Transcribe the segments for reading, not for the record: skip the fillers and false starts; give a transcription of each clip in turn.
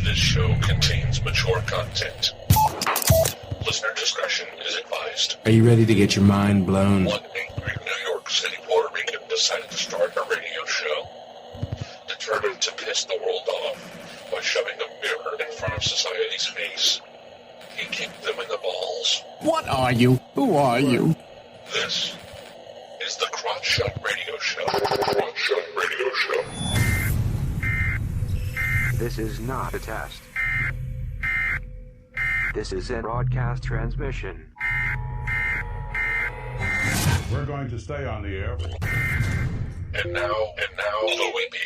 This show contains mature content. Listener discretion is advised. Are you ready to get your mind blown? One angry New York City Puerto Rican decided to start a radio show, determined to piss the world off by shoving a mirror in front of society's face. He kicked them in the balls. What are you? Who are you? This is the Crotch Shot Radio Show. Crotch Shot Radio Show. This is not a test. This is a broadcast transmission. We're going to stay on the air. And now, Louis B.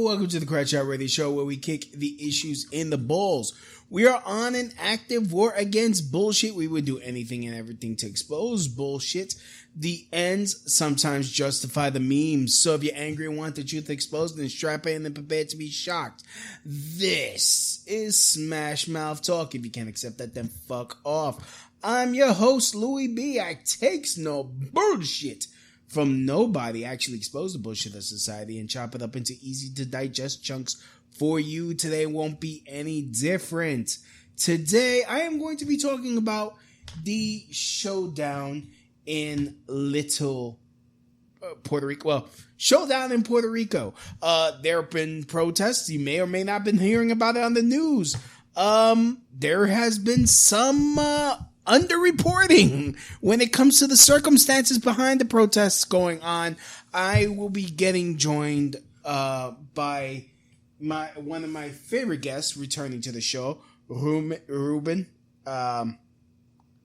Welcome to the Crotch Shot Radio Show, where we kick the issues in the balls. We are on an active war against bullshit. We would do anything and everything to expose bullshit. The ends sometimes justify the memes. So if you're angry and want the truth exposed, then strap in and prepare to be shocked. This is Smash Mouth Talk. If you can't accept that, then fuck off. I'm your host, Louis B. I takes no bullshit from nobody. Actually expose the bullshit of society and chop it up into easy to digest chunks for you. Today won't be any different. Today I am going to be talking about the showdown in Little Puerto Rico. Well, showdown in Puerto Rico. There have been protests. You may or may not have been hearing about it on the news. There has been some underreporting when it comes to the circumstances behind the protests going on. I will be getting joined by one of my favorite guests returning to the show, Ruben.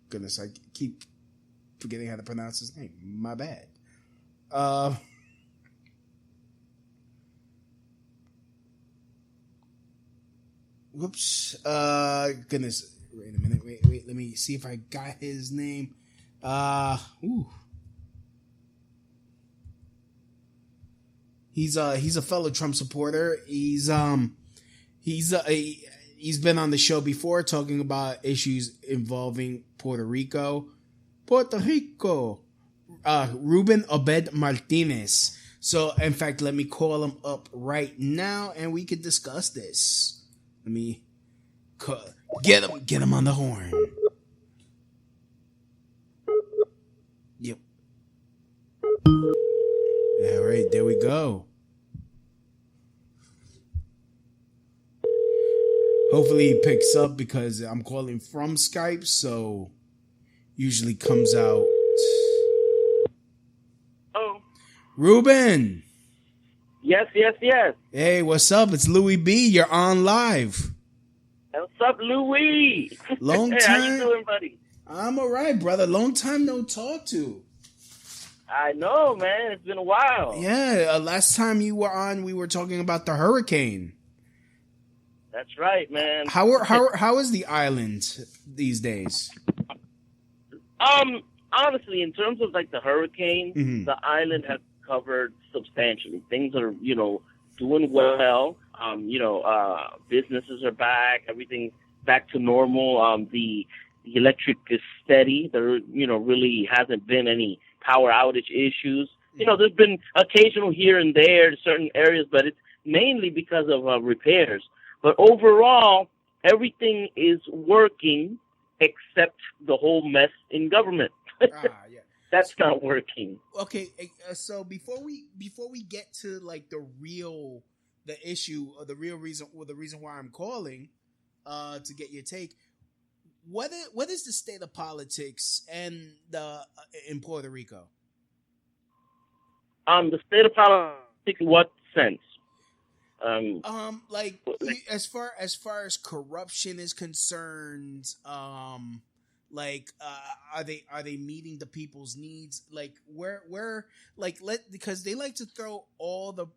Goodness, I keep forgetting how to pronounce his name. My bad. Whoops. Goodness. Wait a minute. Wait. Let me see if I got his name. He's a fellow Trump supporter. He's been on the show before talking about issues involving Puerto Rico. Ruben Obed Martinez. So, in fact, let me call him up right now and we could discuss this. Let me get him on the horn. Yep. All right, there we go. Hopefully he picks up because I'm calling from Skype, so usually comes out. Oh. Ruben. Yes. Hey, what's up? It's Louis B. You're on live. What's up, Louis? Long time. How you doing, buddy? I'm all right, brother. Long time no talk to. I know, man. It's been a while. Yeah, last time you were on, we were talking about the hurricane. That's right, man. How is the island these days? Honestly, in terms of like the hurricane, the island has recovered substantially. Things are, doing well. Businesses are back. Everything's back to normal. The electric is steady. There, really hasn't been any power outage issues. There's been occasional here and there in certain areas, but it's mainly because of repairs. But overall, everything is working except the whole mess in government. Yeah. That's not working. Okay, so before we get to like the issue or the reason why I'm calling to get your take, what is the state of politics and in Puerto Rico? The state of politics, in what sense? Like as far as corruption is concerned, like are they meeting the people's needs? Like where like because they like to throw all the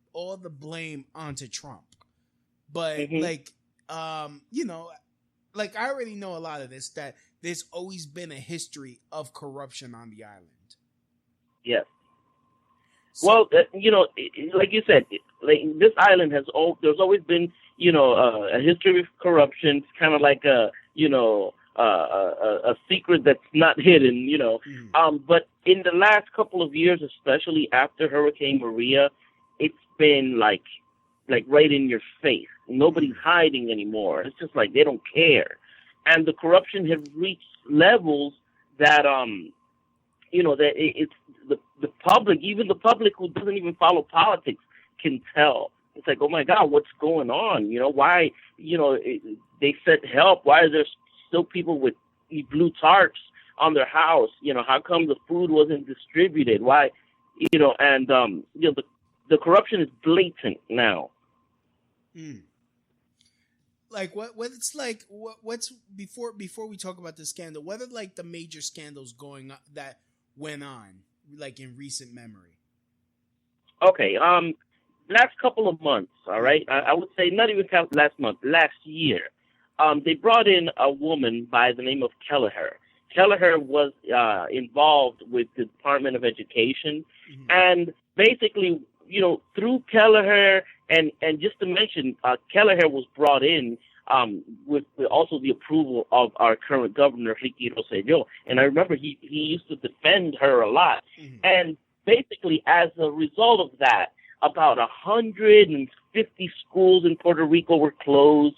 blame onto Trump, but like you know, like I already know a lot of this, that there's always been a history of corruption on the island. Yes. So, Well, you know, like you said, like this island there's always been, you know, a history of corruption. It's kind of like a secret that's not hidden, you know. But in the last couple of years, especially after Hurricane Maria, it's been like right in your face. Nobody's hiding anymore. It's just like they don't care, and the corruption has reached levels that you know, that it's the public, even the public who doesn't even follow politics, can tell. It's like, oh my God, what's going on? You know, why? You know, they said help. Why is there still people with blue tarps on their house? You know, how come the food wasn't distributed? Why? You know, and you know, the corruption is blatant now. Like what it's like what's before we talk about the scandal, what are like the major scandals going on that went on like in recent memory? Okay, last couple of months, all right, I would say not even count last month, last year, they brought in a woman by the name of Kelleher. Kelleher was involved with the Department of Education, and basically, you know, through Kelleher, and just to mention, Kelleher was brought in with also the approval of our current governor, Rico Rossello. And I remember he used to defend her a lot. And basically, as a result of that, about 150 schools in Puerto Rico were closed.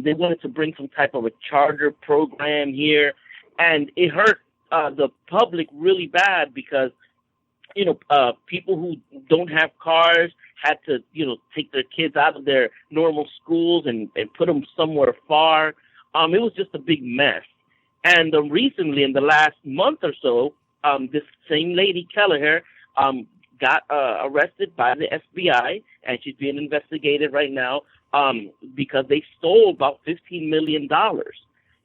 They wanted to bring some type of a charter program here, and it hurt the public really bad because, you know, people who don't have cars had to, you know, take their kids out of their normal schools and put them somewhere far. It was just a big mess. And recently, in the last month or so, this same lady, Kelleher, got arrested by the FBI, and she's being investigated right now because they stole about $15 million.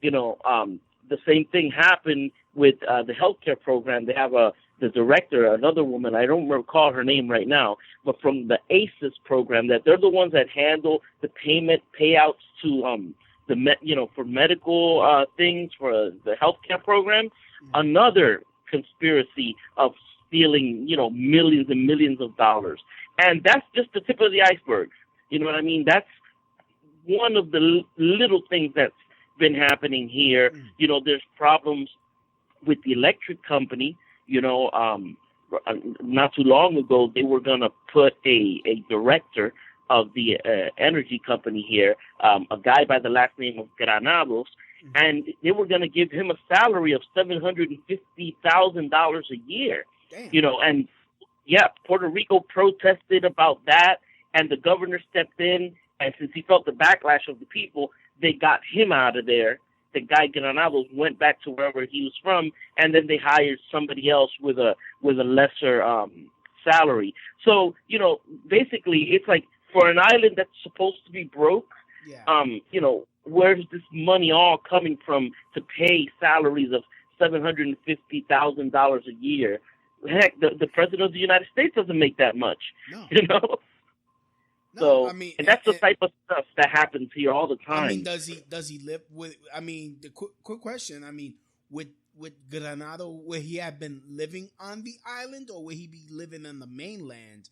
You know, the same thing happened with the healthcare program. They have the director, another woman, I don't recall her name right now, but from the ACES program, that they're the ones that handle the payouts to for medical things for the healthcare program. Another conspiracy of stealing, you know, millions and millions of dollars. And that's just the tip of the iceberg. You know what I mean? That's one of the little things that's been happening here. You know, there's problems with the electric company. You know, not too long ago, they were going to put a director of the energy company here, a guy by the last name of Granados, and they were going to give him a salary of $750,000 a year. Damn. You know, and yeah, Puerto Rico protested about that, and the governor stepped in, and since he felt the backlash of the people, they got him out of there. The guy Granados went back to wherever he was from, and then they hired somebody else with a lesser salary. So, you know, basically, it's like for an island that's supposed to be broke, you know, where's this money all coming from to pay salaries of $750,000 a year? Heck, the president of the United States doesn't make that much, you know. No, So, I mean, and that's the type of stuff that happens here all the time. I mean, does he live with? I mean, the quick question. I mean, with Granado, would he have been living on the island, or would he be living on the mainland?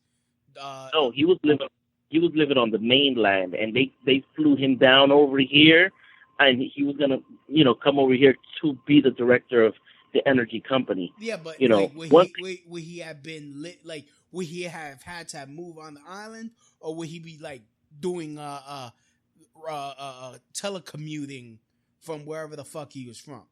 No, he was living on the mainland, and they flew him down over here, and he was gonna, you know, come over here to be the director of the energy company. Yeah, but you know, would he have been lit? Like, would he have had to move on the island, or would he be like doing telecommuting from wherever the fuck he was from?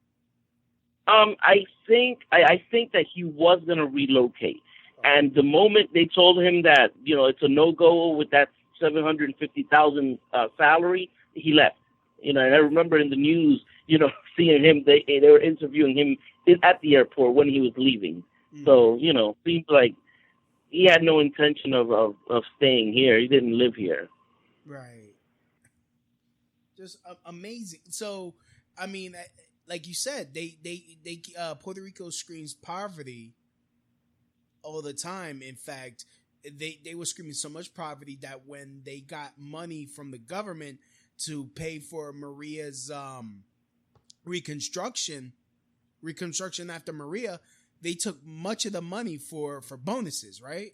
I think that he was gonna relocate, and the moment they told him that, you know, it's a no-go with that $750,000 salary, he left. You know, and I remember in the news, you know, seeing him. They were interviewing him at the airport when he was leaving. So, you know, seems like he had no intention of staying here. He didn't live here. Right. Just amazing. So, I mean, like you said, they Puerto Rico screams poverty all the time. In fact, they were screaming so much poverty that when they got money from the government to pay for Maria's reconstruction after Maria, they took much of the money for bonuses, right?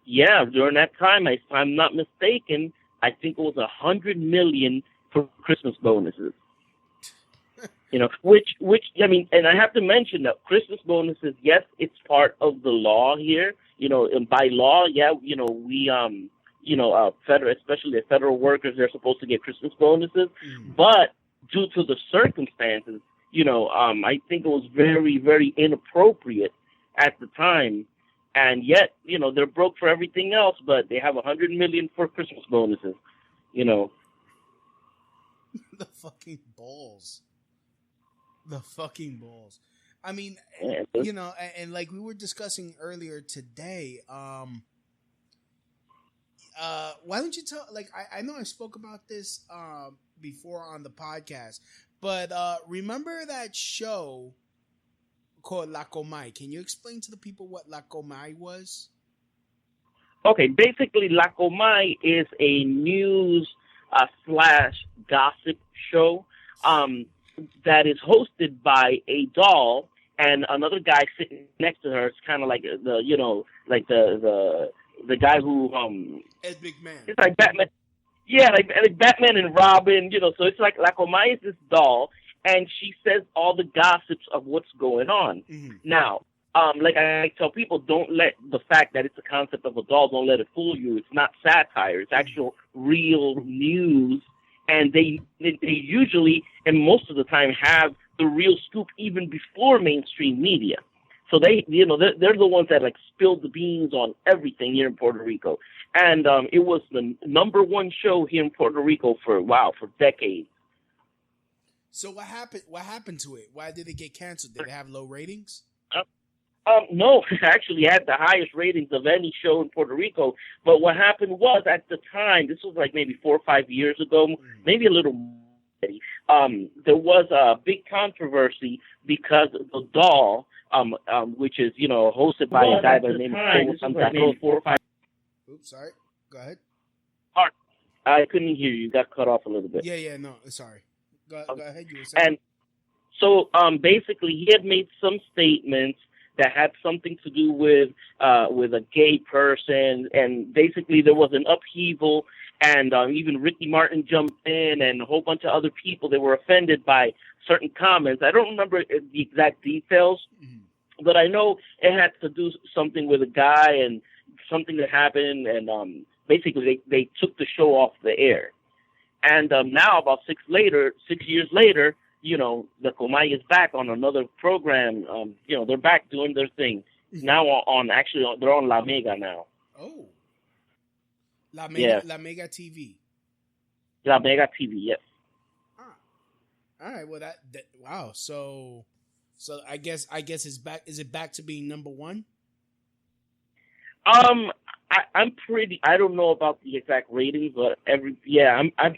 Yeah, during that time, if I'm not mistaken, I think it was $100 million for Christmas bonuses. Which I mean, and I have to mention that Christmas bonuses, yes, it's part of the law here. And by law, yeah, we federal, especially the federal workers, they're supposed to get Christmas bonuses, but due to the circumstances, I think it was very, very inappropriate at the time. And yet, they're broke for everything else, but they have $100 million for Christmas bonuses. The fucking balls. The fucking balls. I mean, and like we were discussing earlier today, why don't you tell? Like, I know I spoke about this before on the podcast, but remember that show called La Comay? Can you explain to the people what La Comay was? Okay, basically, La Comay is a news / gossip show that is hosted by a doll and another guy sitting next to her. It's kind of like the guy who Ed Big Man. It's like Batman. Yeah, like Batman and Robin. So it's like La Comay is this doll, and she says all the gossips of what's going on. Mm-hmm. Now, like I tell people, don't let the fact that it's a concept of a doll, don't let it fool you. It's not satire. It's actual real news. And they usually, and most of the time, have the real scoop even before mainstream media. So they're the ones that like spilled the beans on everything here in Puerto Rico. And it was the #1 show here in Puerto Rico for decades. So what happened to it? Why did it get canceled? Did it have low ratings? No, it actually had the highest ratings of any show in Puerto Rico. But what happened was, at the time, this was like maybe 4 or 5 years ago, maybe a little more, there was a big controversy because the doll, which is, hosted by a guy by the name of 4 or 5. Oops, sorry. Go ahead. I couldn't hear you. You got cut off a little bit. Yeah, no, sorry. Go ahead. You were saying. And so, basically, he had made some statements that had something to do with a gay person, and basically there was an upheaval, and even Ricky Martin jumped in, and a whole bunch of other people that were offended by certain comments. I don't remember the exact details, but I know it had to do something with a guy and something that happened, and basically they took the show off the air. And now, about 6 years later, the Comay is back on another program. They're back doing their thing. Now they're on La Mega now. Oh. La Mega TV. La Mega TV, yes. All right. Well, that wow. So I guess it's back. Is it back to being #1? I'm pretty. I don't know about the exact ratings, but I'm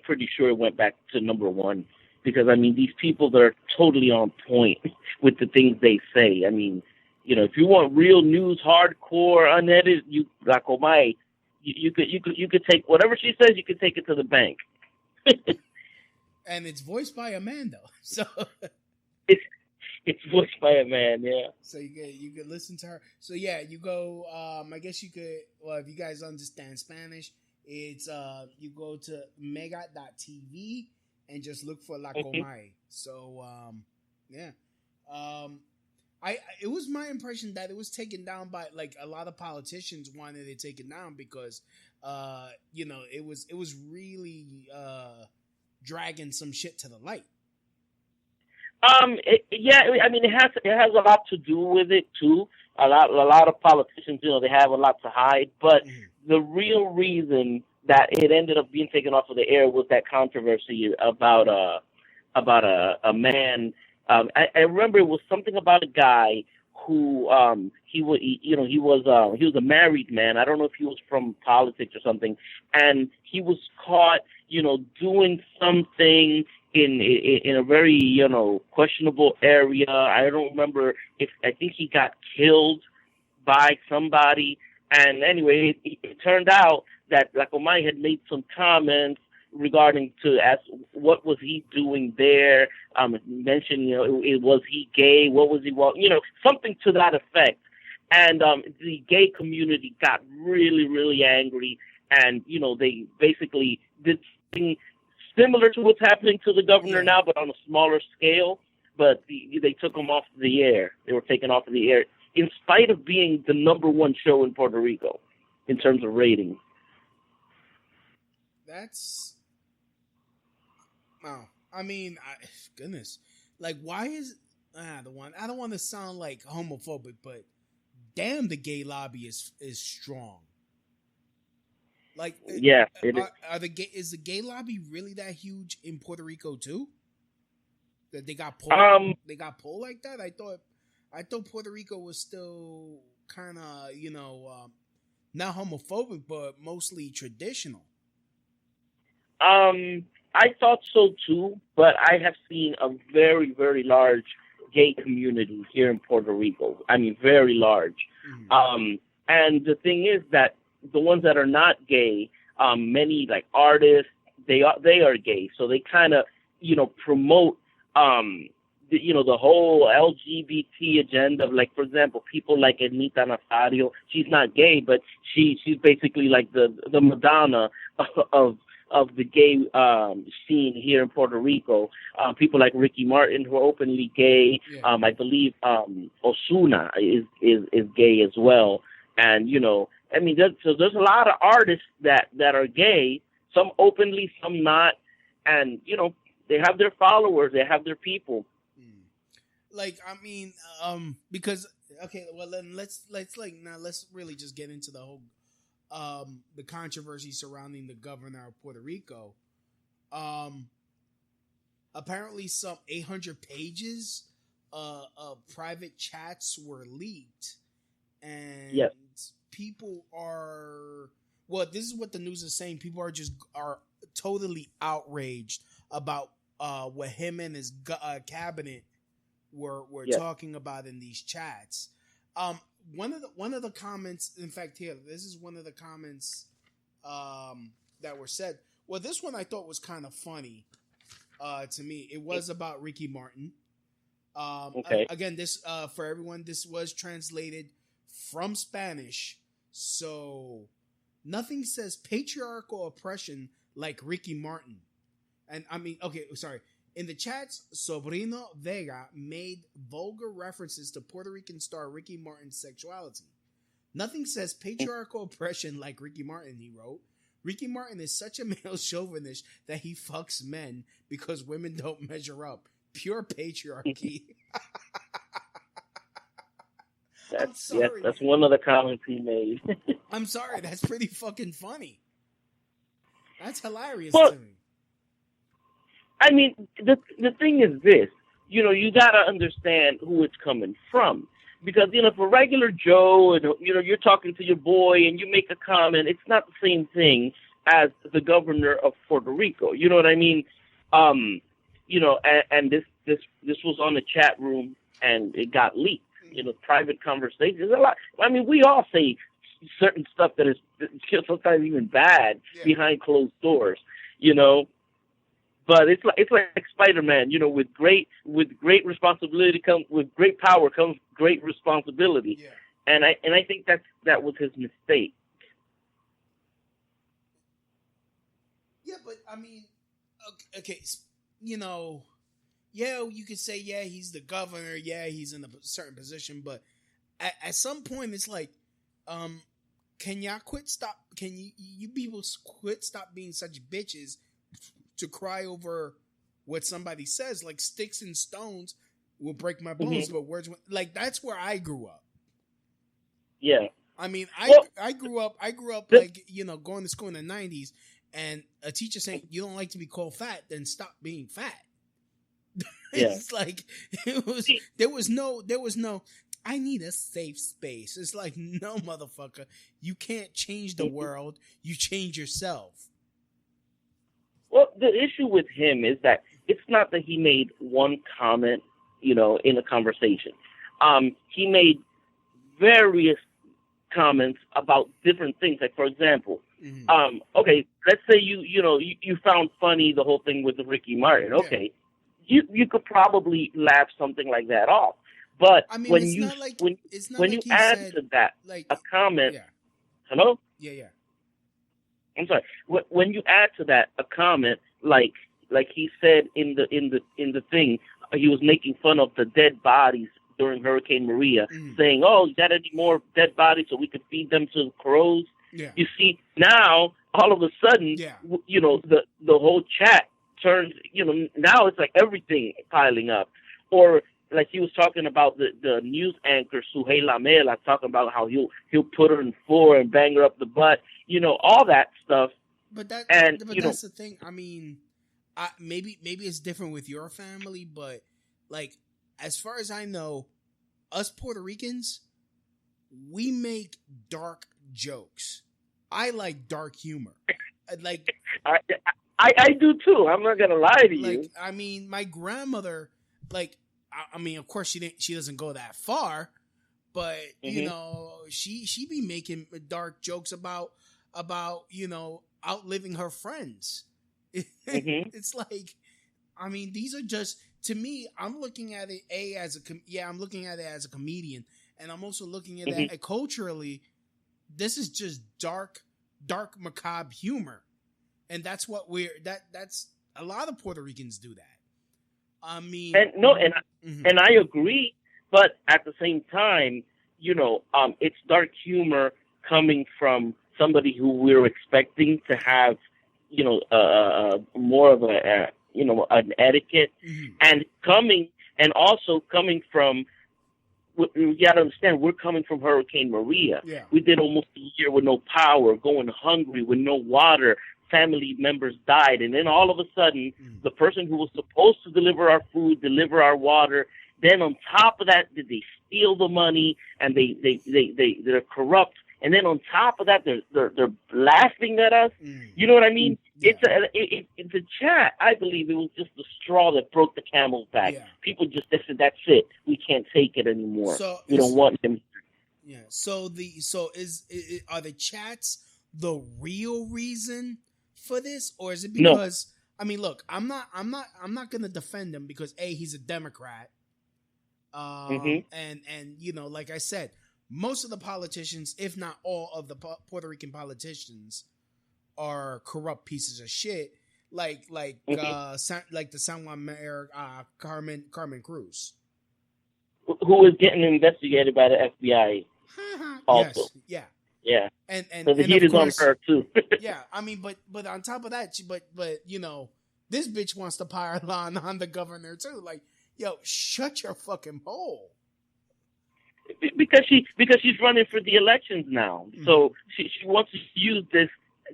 pretty sure it went back to #1 because I mean these people that are totally on point with the things they say. I mean, if you want real news, hardcore, unedited, La Comay, you could take whatever she says. You could take it to the bank. And it's voiced by a man, though. So it's voiced by a man, yeah. So you could listen to her. So yeah, you go. I guess you could. Well, if you guys understand Spanish, it's you go to mega.tv and just look for La Comay. So yeah. It was my impression that it was taken down by like a lot of politicians wanted it taken down because it was really dragging some shit to the light. I mean, it has a lot to do with it too. A lot of politicians, they have a lot to hide. But the real reason that it ended up being taken off of the air was that controversy about a man. I remember it was something about a guy who he was a married man. I don't know if he was from politics or something, and he was caught doing something in a very questionable area. I don't remember I think he got killed by somebody. And anyway, it turned out that Lacomay had made some comments regarding to ask what was he doing there. Mentioned, was he gay? What was he? Something to that effect. And the gay community got really, really angry, and they basically did something similar to what's happening to the governor now, but on a smaller scale. But they took him off the air. They were taken off of the air, in spite of being the #1 show in Puerto Rico in terms of ratings. That's wow. I mean, goodness, like, why is the one? I don't want to sound like homophobic, but damn, the gay lobby is strong. Like, yeah, is the gay lobby really that huge in Puerto Rico too? That they got pulled. They got pulled like that. I thought Puerto Rico was still kind of not homophobic, but mostly traditional. I thought so too, but I have seen a very, very large gay community here in Puerto Rico. I mean, very large. Mm-hmm. And the thing is that the ones that are not gay, many like artists, they are gay, so they kind of promote the whole LGBT agenda. Like, for example, people like Anita Nazario. She's not gay, but she's basically like the Madonna of the gay scene here in Puerto Rico. People like Ricky Martin, who are openly gay. Yeah. I believe Ozuna is gay as well. And I mean, there's a lot of artists that are gay. Some openly, some not. And they have their followers. They have their people. Like, I mean, because okay, well then let's really just get into the whole the controversy surrounding the governor of Puerto Rico. Apparently, some 800 pages of private chats were leaked, and yes. People are this is what the news is saying. People are totally outraged about what him and his cabinet were yes. talking about in these chats. One of the comments, in fact, here, this is one of the comments that were said. Well, this one I thought was kind of funny to me. It was about Ricky Martin. Okay. Again, this for everyone, this was translated from Spanish. So nothing says patriarchal oppression like Ricky Martin. And I mean, okay, sorry. In the chats, Sobrino Vega made vulgar references to Puerto Rican star Ricky Martin's sexuality. Nothing says patriarchal oppression like Ricky Martin, he wrote. Ricky Martin is such a male chauvinist that he fucks men because women don't measure up. Pure patriarchy. That's one of the comments he made. I'm sorry, that's pretty fucking funny. That's hilarious to me. I mean, the thing is this, you gotta understand who it's coming from. Because, for regular Joe, and, you're talking to your boy and you make a comment, it's not the same thing as the governor of Puerto Rico. You know what I mean? And this was on the chat room and it got leaked. Private conversations. A lot. I mean, we all say certain stuff that is sometimes even bad behind closed doors. But it's like Spider-Man. With great responsibility with great power comes great responsibility. Yeah. And I think that was his mistake. Yeah, but I mean, okay, yeah, you could say, yeah, he's the governor, yeah, he's in a certain position, but at some point, it's like, can you people stop being such bitches to cry over what somebody says? Like, sticks and stones will break my bones, but words, like, that's where I grew up. Yeah. I mean, I grew up like, going to school in the 90s, and a teacher saying, you don't like to be called fat, then stop being fat. Yeah. It's like there was no I need a safe space. It's like, no, motherfucker. You can't change the world. You change yourself. Well, the issue with him is that it's not that he made one comment, in a conversation. He made various comments about different things. Like, for example, okay, let's say you found funny the whole thing with the Ricky Martin. Okay, you could probably laugh something like that off. But I mean, when it's you not like, when it's not when like you he add said, to that like, a comment, yeah, hello, yeah. I'm sorry. When you add to that a comment like he said in the thing, he was making fun of the dead bodies during Hurricane Maria, saying, "Oh, you got any more dead bodies so we could feed them to the crows?" Yeah. You see, now all of a sudden, the whole chat turns. Now it's like everything piling up, or like he was talking about the news anchor Suhey Lamela, talking about how he'll put her in floor and bang her up the butt, all that stuff. But that's the thing. I mean, maybe it's different with your family, but like as far as I know, us Puerto Ricans, we make dark jokes. I like dark humor. Like I do too. I'm not gonna lie to you. I mean, my grandmother, like. I mean, of course she doesn't go that far, but she be making dark jokes about outliving her friends. It's like, I mean, these are just, to me, I'm looking at it I'm looking at it as a comedian, and I'm also looking at it culturally. This is just dark macabre humor, and that's what that's a lot of Puerto Ricans do that. I mean, and I agree, but at the same time, it's dark humor coming from somebody who we're expecting to have, more of an etiquette, and also coming from. You got to understand, we're coming from Hurricane Maria. Yeah. We did almost a year with no power, going hungry, with no water. Family members died, and then all of a sudden, the person who was supposed to deliver our food, deliver our water, then on top of that, did they steal the money, and they're corrupt, and then on top of that, they're laughing at us. You know what I mean? Yeah. It's a chat. I believe it was just the straw that broke the camel's back. Yeah. People just said, "That's it. We can't take it anymore. We don't want him." Yeah. So are the chats the real reason for this, or is it because I mean, look, I'm not gonna defend him because he's a Democrat, and like I said, most of the politicians, if not all of the Puerto Rican politicians, are corrupt pieces of shit, like the San Juan mayor Carmen Cruz, who is getting investigated by the FBI. Also, yes, yeah. Yeah, and so the heat is on her too. Yeah, I mean, but on top of that, but this bitch wants to pile on the governor too. Like, yo, shut your fucking hole. Because she's running for the elections now, so she wants to use this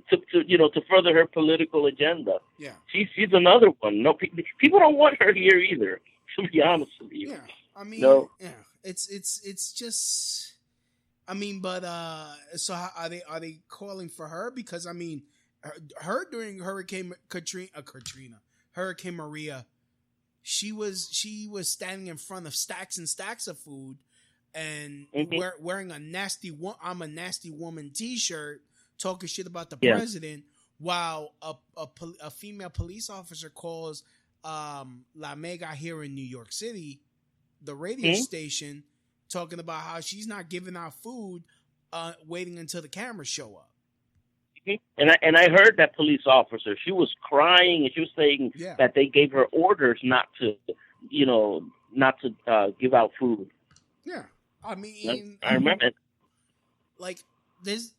to further her political agenda. Yeah, she's another one. No, people don't want her here either. To be honest with you. Yeah, I mean, it's just. I mean, but so are they calling for her? Because I mean, her during Hurricane Maria, she was standing in front of stacks and stacks of food, and wearing a "I'm a nasty woman" T-shirt, talking shit about the president, while a female police officer calls La Mega here in New York City, the radio station, talking about how she's not giving out food, waiting until the cameras show up. And I heard that police officer. She was crying and she was saying that they gave her orders not to give out food. Yeah, I mean, I remember. Like this,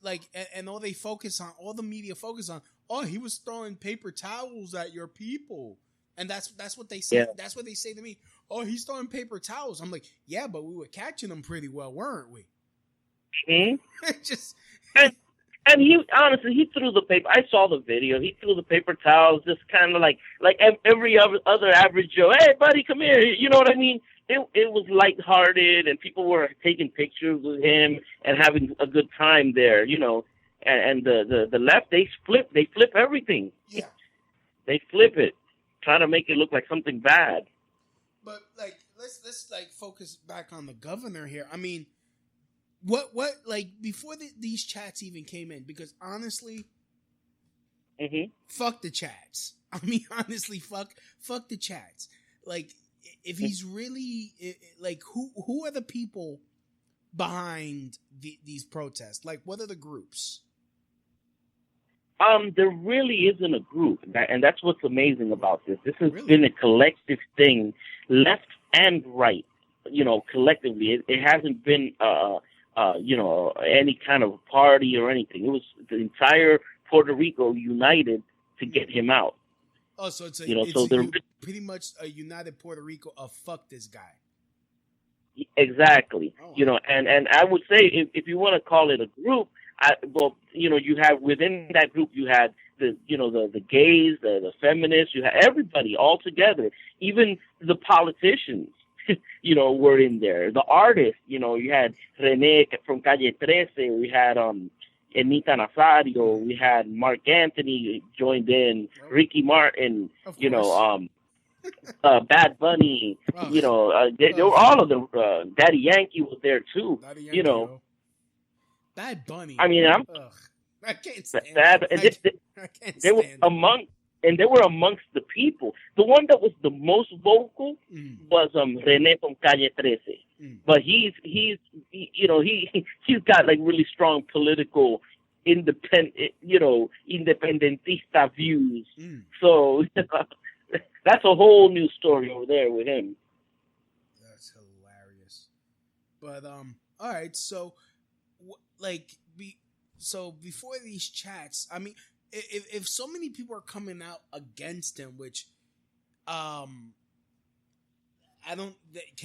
and all the media focus on. Oh, he was throwing paper towels at your people, and that's what they say. Yeah. That's what they say to me. Oh, he's throwing paper towels. I'm like, yeah, but we were catching them pretty well, weren't we? Just and he honestly, he threw the paper. I saw the video. He threw the paper towels, just kind of like every other average Joe. Hey, buddy, come here. You know what I mean? it was lighthearted, and people were taking pictures with him and having a good time there, And the left, they flip everything. Yeah. They flip it, trying to make it look like something bad. But like, let's like focus back on the governor here. I mean, what like before these chats even came in? Because honestly, fuck the chats. I mean, honestly, fuck the chats. Like, if he's really like, who are the people behind these protests? Like, what are the groups? There really isn't a group, and that's what's amazing about this. This has been a collective thing, left and right. Collectively, it hasn't been any kind of party or anything. It was the entire Puerto Rico united to get him out. Oh, so it's pretty much a united Puerto Rico of fuck this guy. Exactly. Oh. And I would say if you want to call it a group, you have within that group, you had the gays, the feminists, you had everybody all together. Even the politicians, were in there. The artists, you had Rene from Calle 13, we had Anita Nazario, we had Mark Anthony joined in, Ricky Martin, Bad Bunny, they were all of them. Daddy Yankee was there too, Bad Bunny. I mean, I can't stand that. They were amongst the people. The one that was the most vocal was Rene from Calle 13. But he's got like really strong political independentista views. So that's a whole new story over there with him. That's hilarious. But all right, so before these chats, I mean, if so many people are coming out against him, which can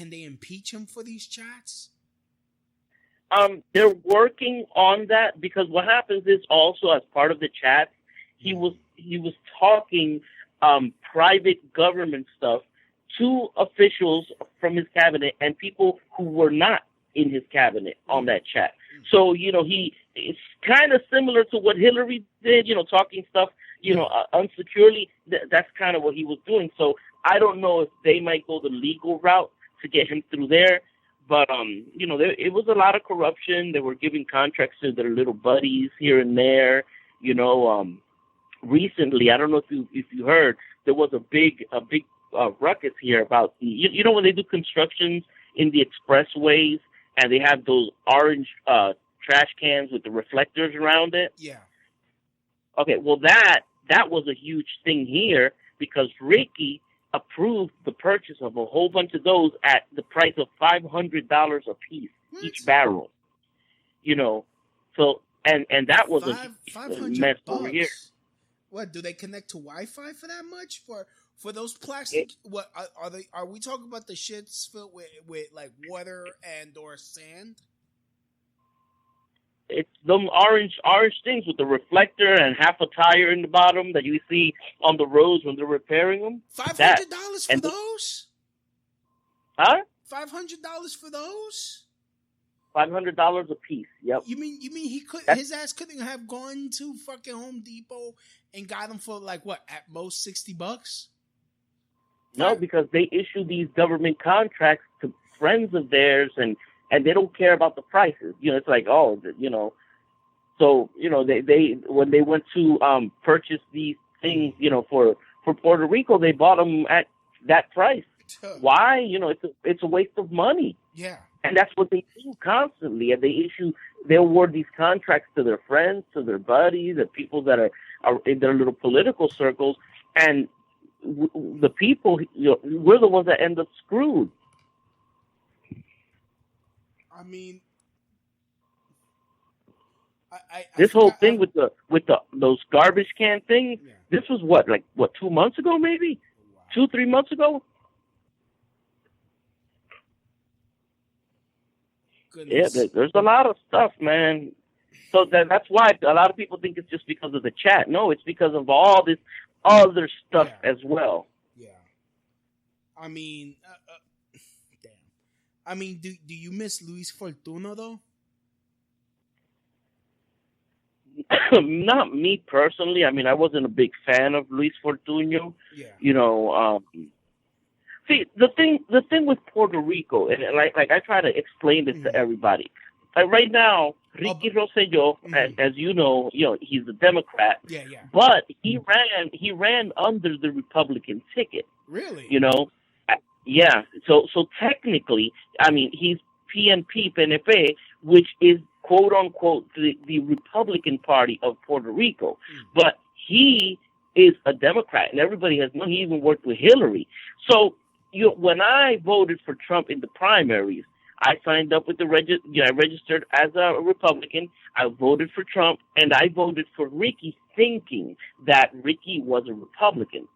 they impeach him for these chats? They're working on that, because what happens is also as part of the chat, he was talking private government stuff to officials from his cabinet and people who were not in his cabinet on that chat. So, it's kind of similar to what Hillary did, talking stuff, unsecurely. That's kind of what he was doing. So I don't know if they might go the legal route to get him through there. But, it was a lot of corruption. They were giving contracts to their little buddies here and there. Recently, I don't know if you heard, there was a big ruckus here about, when they do constructions in the expressways and they have those orange trash cans with the reflectors around it. Yeah. Okay, well, that was a huge thing here because Ricky approved the purchase of a whole bunch of those at the price of $500 a piece, each barrel. So and that was a mess over here. What, do they connect to Wi-Fi for that much? For those plastic, what are we talking about? The shits filled with like water and or sand? It's them orange things with the reflector and half a tire in the bottom that you see on the roads when they're repairing them. $500 for those? Huh? $500 for those? $500 a piece. Yep. You mean his ass couldn't have gone to fucking Home Depot and got them for like what, at most $60? No, because they issue these government contracts to friends of theirs and they don't care about the prices. It's like, so, they when they went to purchase these things, for Puerto Rico, they bought them at that price. Why? It's a waste of money. Yeah. And that's what they do constantly. And they award these contracts to their friends, to their buddies, the people that are in their little political circles. And the people, we're the ones that end up screwed. I mean, this whole thing with those garbage can things. Yeah. This was what 2 months ago, maybe? Wow. 2-3 months ago. Goodness. Yeah, there's a lot of stuff, man. So that's why a lot of people think it's just because of the chat. No, it's because of all this other stuff as well. Yeah. I mean, damn. I mean, do you miss Luis Fortuno though? Not me personally. I mean, I wasn't a big fan of Luis Fortuno. Yeah. You know, see, the thing with Puerto Rico, and like I try to explain this to everybody. Like right now, Ricky Rossello, as you know, he's a Democrat. Yeah. But he ran under the Republican ticket. Really? You know, yeah. So technically, I mean, he's PNP, which is quote unquote the Republican Party of Puerto Rico, but he is a Democrat, and everybody has known he even worked with Hillary. So when I voted for Trump in the primaries, I signed up with I registered as a Republican. I voted for Trump, and I voted for Ricky, thinking that Ricky was a Republican.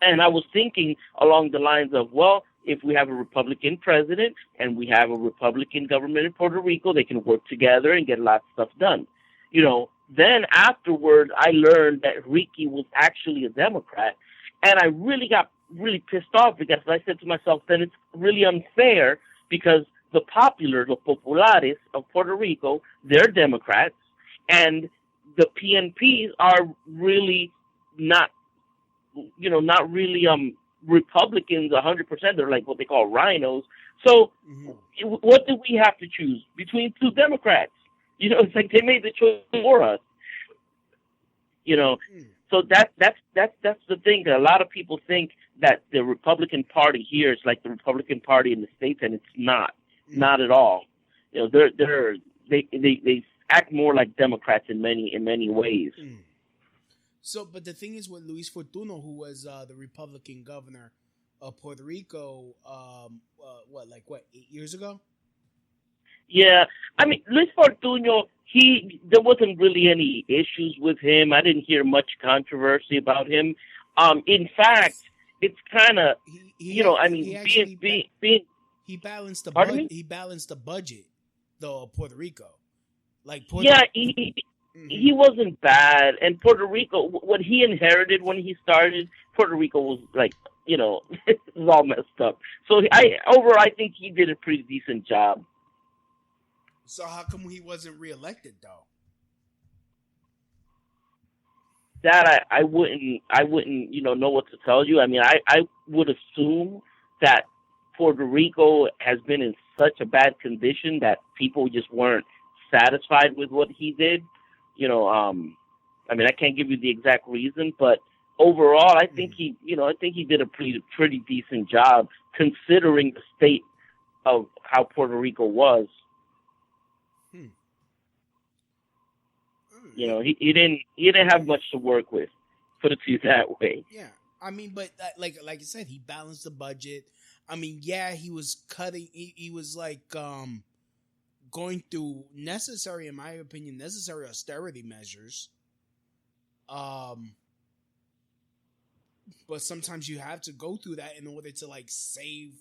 And I was thinking along the lines of, well, if we have a Republican president and we have a Republican government in Puerto Rico, they can work together and get a lot of stuff done. You know, then afterwards, I learned that Ricky was actually a Democrat, and I really got really pissed off because I said to myself, then it's really unfair because the populares of Puerto Rico, they're Democrats, and the PNPs are really not really Republicans 100%. They're like what they call rhinos. So what do we have to choose between two Democrats? You know, it's like they made the choice for us. You know, so that's the thing. That a lot of people think that the Republican Party here is like the Republican Party in the States, and it's not at all. You know, they act more like Democrats in many ways. So, but the thing is with Luis Fortuno, who was the Republican governor of Puerto Rico, 8 years ago? Yeah, I mean, Luis Fortuno, there wasn't really any issues with him. I didn't hear much controversy about him. In fact, it's kind of, he balanced the budget. He balanced the budget, though, of Puerto Rico. He wasn't bad. And Puerto Rico, what he inherited when he started, Puerto Rico was like, it was all messed up. So I think he did a pretty decent job. So how come he wasn't reelected though? That I wouldn't know what to tell you. I mean, I would assume that Puerto Rico has been in such a bad condition that people just weren't satisfied with what he did. I mean, I can't give you the exact reason, but overall, I think he did a pretty decent job considering the state of how Puerto Rico was. He didn't have much to work with, put it to you that way. Yeah, I mean, but like I said, he balanced the budget. I mean, yeah, he was cutting. He was like going through necessary, in my opinion, necessary austerity measures. But sometimes you have to go through that in order to like save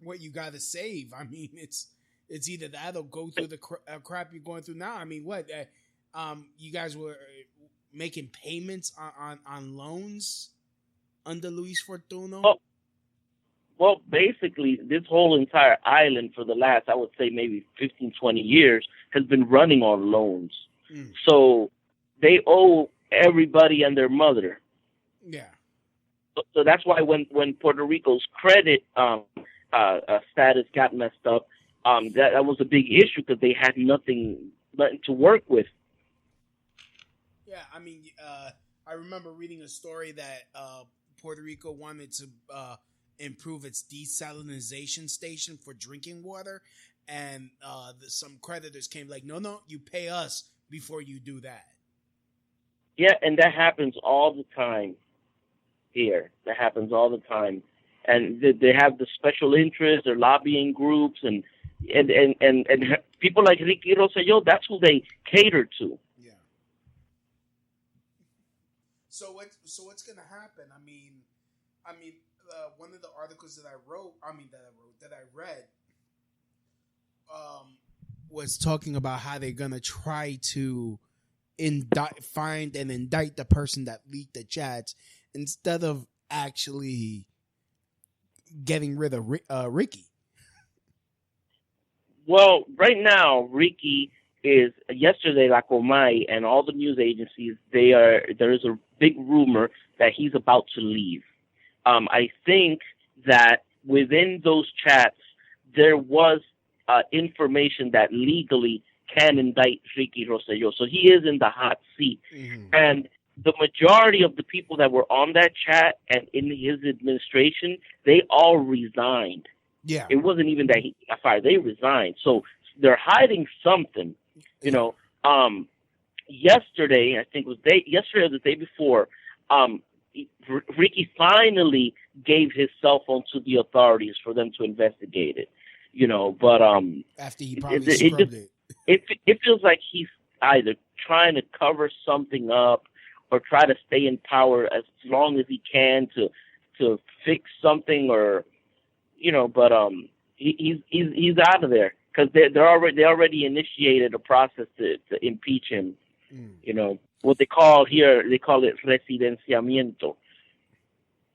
what you got to save. I mean, it's either that or go through the crap you're going through now. I mean, what you guys were making payments on loans under Luis Fortuno? Well, basically, this whole entire island for the last, I would say, maybe 15, 20 years has been running on loans. So they owe everybody and their mother. Yeah. So that's why when Puerto Rico's credit status got messed up, that was a big issue because they had nothing to work with. Yeah, I mean, I remember reading a story that Puerto Rico wanted to improve its desalinization station for drinking water, and some creditors came like, no, you pay us before you do that. Yeah, and that happens all the time here. That happens all the time. And they have the special interests, their lobbying groups, and people like Ricky Rossello, that's who they cater to. Yeah. So what's going to happen? I mean, one of the articles that I read, was talking about how they're going to try to find and indict the person that leaked the chats instead of actually getting rid of Ricky? Well, right now, Ricky is yesterday, La Comay and all the news agencies. There is a big rumor that he's about to leave. I think that within those chats, there was information that legally can indict Ricky Rossello. So he is in the hot seat. Mm-hmm. And the majority of the people that were on that chat and in his administration, they all resigned. Yeah. It wasn't even that he got fired. They resigned. So they're hiding something. You know, yesterday, I think it was yesterday or the day before, Ricky finally gave his cell phone to the authorities for them to investigate it. You know, but after he probably scrubbed it feels like he's either trying to cover something up or try to stay in power as long as he can to fix something, or you know. But he's out of there because they already initiated a process to impeach him. You know what they call it residenciamiento.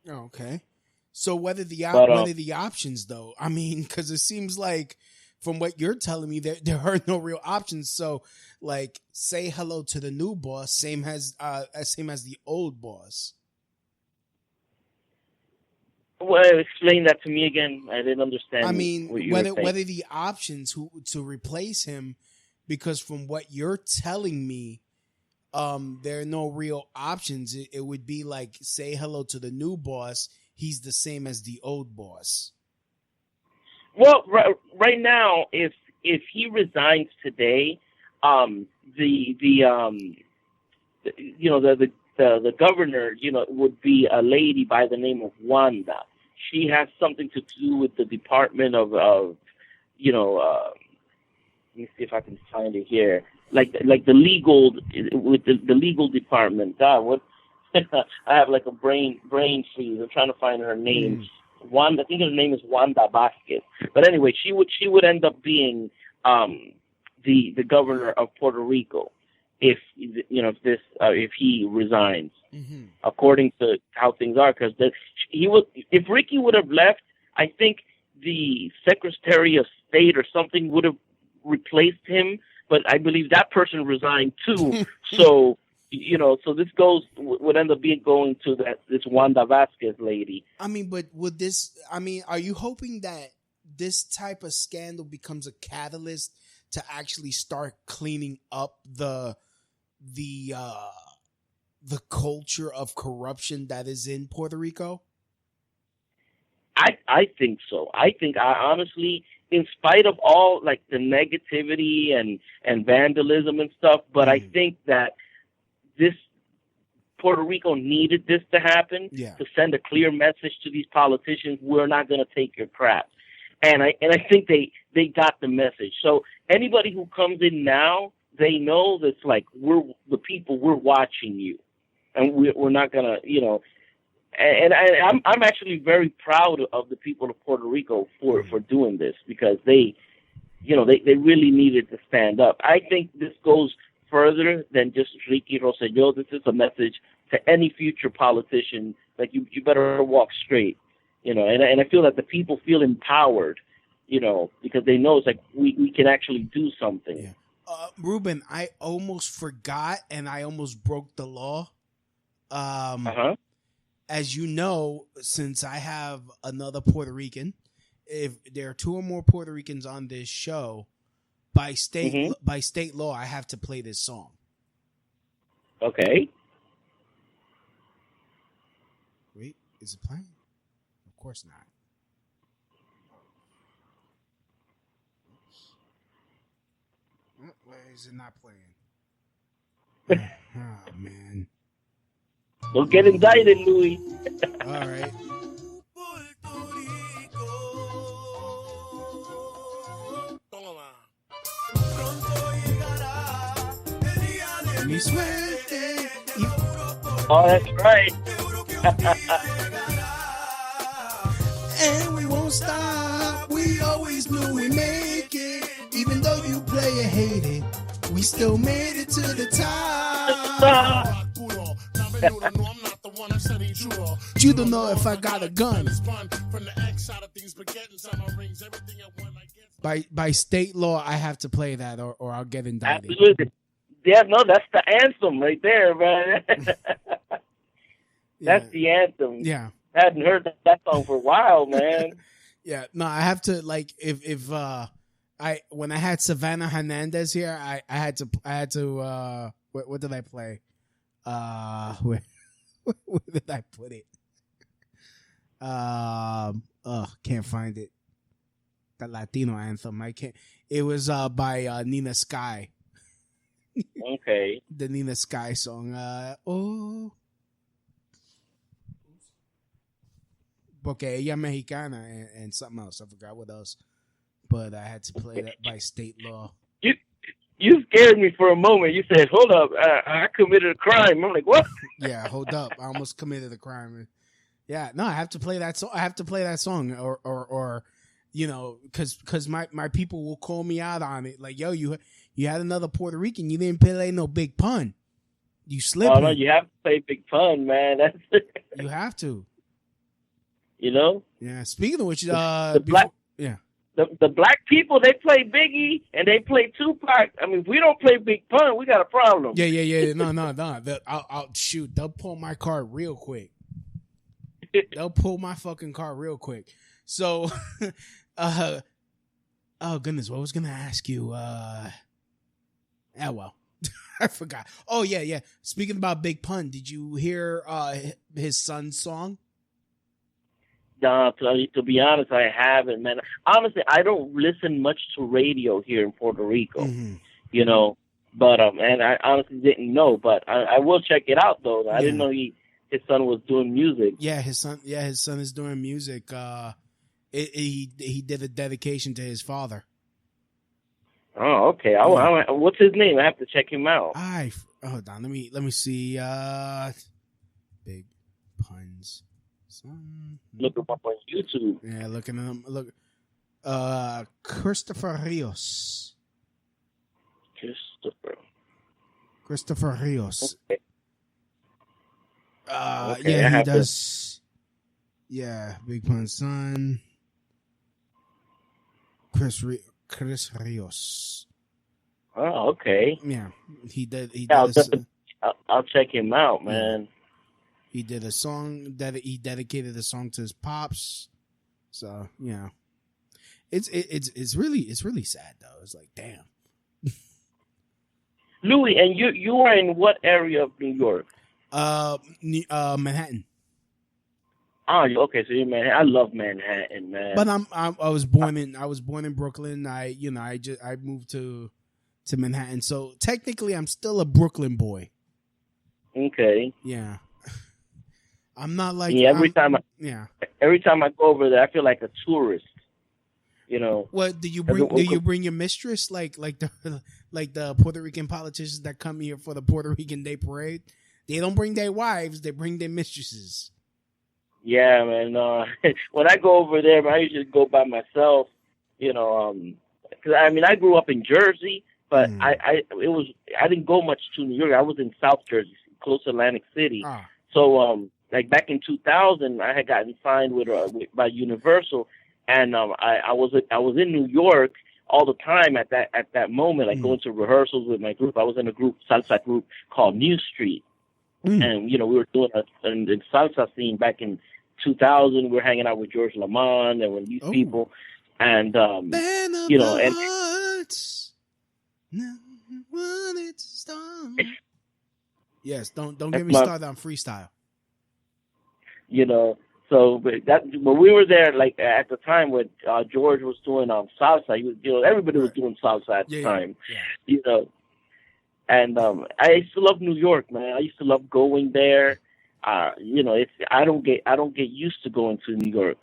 Okay. So what are the options, though? I mean, because it seems like from what you're telling me, there are no real options. So, like, say hello to the new boss, same as the old boss. Well, explain that to me again. I didn't understand. I mean, whether the options to replace him, because from what you're telling me, there are no real options. It would be like, say hello to the new boss. He's the same as the old boss. Well, right now, if he resigns today, the governor, you know, would be a lady by the name of Wanda. She has something to do with the Department of let me see if I can find it here. Like the legal, with the legal department. God, what? I have like a brain freeze. I'm trying to find her name. Wanda, I think her name is Wanda Vasquez. But anyway, she would end up being the governor of Puerto Rico if he resigns, according to how things are. Because if Ricky would have left, I think the Secretary of State or something would have replaced him. But I believe that person resigned too. So. You know, so this would end up going to this Wanda Vasquez lady. I mean, but are you hoping that this type of scandal becomes a catalyst to actually start cleaning up the culture of corruption that is in Puerto Rico? I think so. I honestly, in spite of all like the negativity and vandalism and stuff, but I think that this Puerto Rico needed this to happen to send a clear message to these politicians: we're not going to take your crap. And I think they got the message. So anybody who comes in now, they know that's like we're the people. We're watching you, and we're not going to, you know. And I'm actually very proud of the people of Puerto Rico for doing this, because they really needed to stand up. I think this goes further than just Ricky Rossello. This is a message to any future politician, like you better walk straight, you know. And I feel that the people feel empowered, you know, because they know it's like we can actually do something. Yeah. Ruben, I almost forgot, and I almost broke the law. As you know, since I have another Puerto Rican, if there are two or more Puerto Ricans on this show, by state law, I have to play this song. Okay. Wait, is it playing? Of course not. Why is it not playing? Oh, man. Don't get indicted, Louis. All right. Oh, that's right. And we won't stop. We always knew we make it. Even though you play and hate it, we still made it to the top. You don't know if I got a gun. By state law, I have to play that, or I'll get indicted. Absolutely. Yeah, no, that's the anthem right there, man. That's the anthem. Yeah. I hadn't heard that song for a while, man. Yeah, no, I have to, like, if when I had Savannah Hernandez here, I had to what did I play? Where did I put it? Can't find it. The Latino anthem. I can't. It was by Nina Sky. Okay. The Nina Sky song. Porque ella mexicana and something else. I forgot what else. But I had to play that by state law. You scared me for a moment. You said, "Hold up, I committed a crime." I'm like, "What?" Yeah, hold up. I almost committed a crime. Yeah, no, I have to play that song. I have to play that song, or you know, because my people will call me out on it. Like, yo, you had another Puerto Rican. You didn't play no Big Pun. You slipped. Oh no, you have to play Big Pun, man. That's you have to. You know. Yeah. Speaking of which, the black people, they play Biggie and they play Tupac. I mean, if we don't play Big Pun, we got a problem. Yeah. No. I'll shoot. They'll pull my card real quick. They'll pull my fucking card real quick. So, oh goodness, what was gonna ask you? Well, I forgot. Oh yeah. Speaking about Big Pun, did you hear his son's song? To be honest, I haven't, man. Honestly, I don't listen much to radio here in Puerto Rico, you know. But and I honestly didn't know, but I will check it out though. I didn't know his son was doing music. Yeah, his son is doing music. He did a dedication to his father. Oh, okay. What's his name? I have to check him out. Hold on. Let me see. Big Pun's son. Look him up on YouTube. Yeah, looking at him. Look, Christopher Rios. Christopher Rios. Okay. Yeah, he does. Yeah, Big Pun's son. Chris Rios. Oh, okay. Yeah, he did. I'll check him out, man. He did a song that he dedicated a song to his pops. So yeah, it's really sad though. It's like, damn. Louis, and you are in what area of New York? Manhattan. Oh, okay. So you're Manhattan. I love Manhattan, man. But I was born in Brooklyn. I moved to Manhattan. So technically, I'm still a Brooklyn boy. Okay. Yeah. I'm not like every time I go over there, I feel like a tourist. You know. What do you bring your mistress like the Puerto Rican politicians that come here for the Puerto Rican Day Parade? They don't bring their wives; they bring their mistresses. Yeah, man. When I go over there, I usually go by myself. You know, because I grew up in Jersey, but I didn't go much to New York. I was in South Jersey, close to Atlantic City. So like back in 2000, I had gotten signed by Universal, and I was in New York all the time at that moment, like going to rehearsals with my group. I was in a salsa group called New Street. And, you know, we were doing the salsa scene back in 2000. We were hanging out with George Lamond and with these people. And, you know, and yes, don't get me started on freestyle. You know, so when we were there, like at the time when George was doing salsa, he was, you know, everybody was doing salsa at the time, you know. And I used to love New York, man. I used to love going there. You know, I don't get used to going to New York.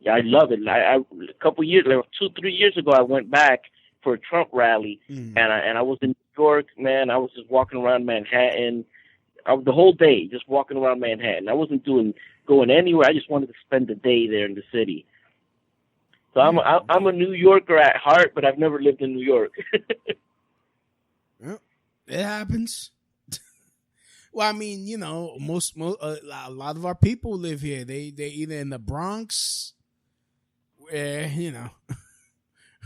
Yeah, I love it. A couple years, like 2-3 years ago, I went back for a Trump rally, and I was in New York, man. I was just walking around Manhattan the whole day, just walking around Manhattan. I wasn't going anywhere. I just wanted to spend the day there in the city. So I'm a New Yorker at heart, but I've never lived in New York. It happens. Well, I mean, you know, a lot of our people live here. They either in the Bronx, where you know.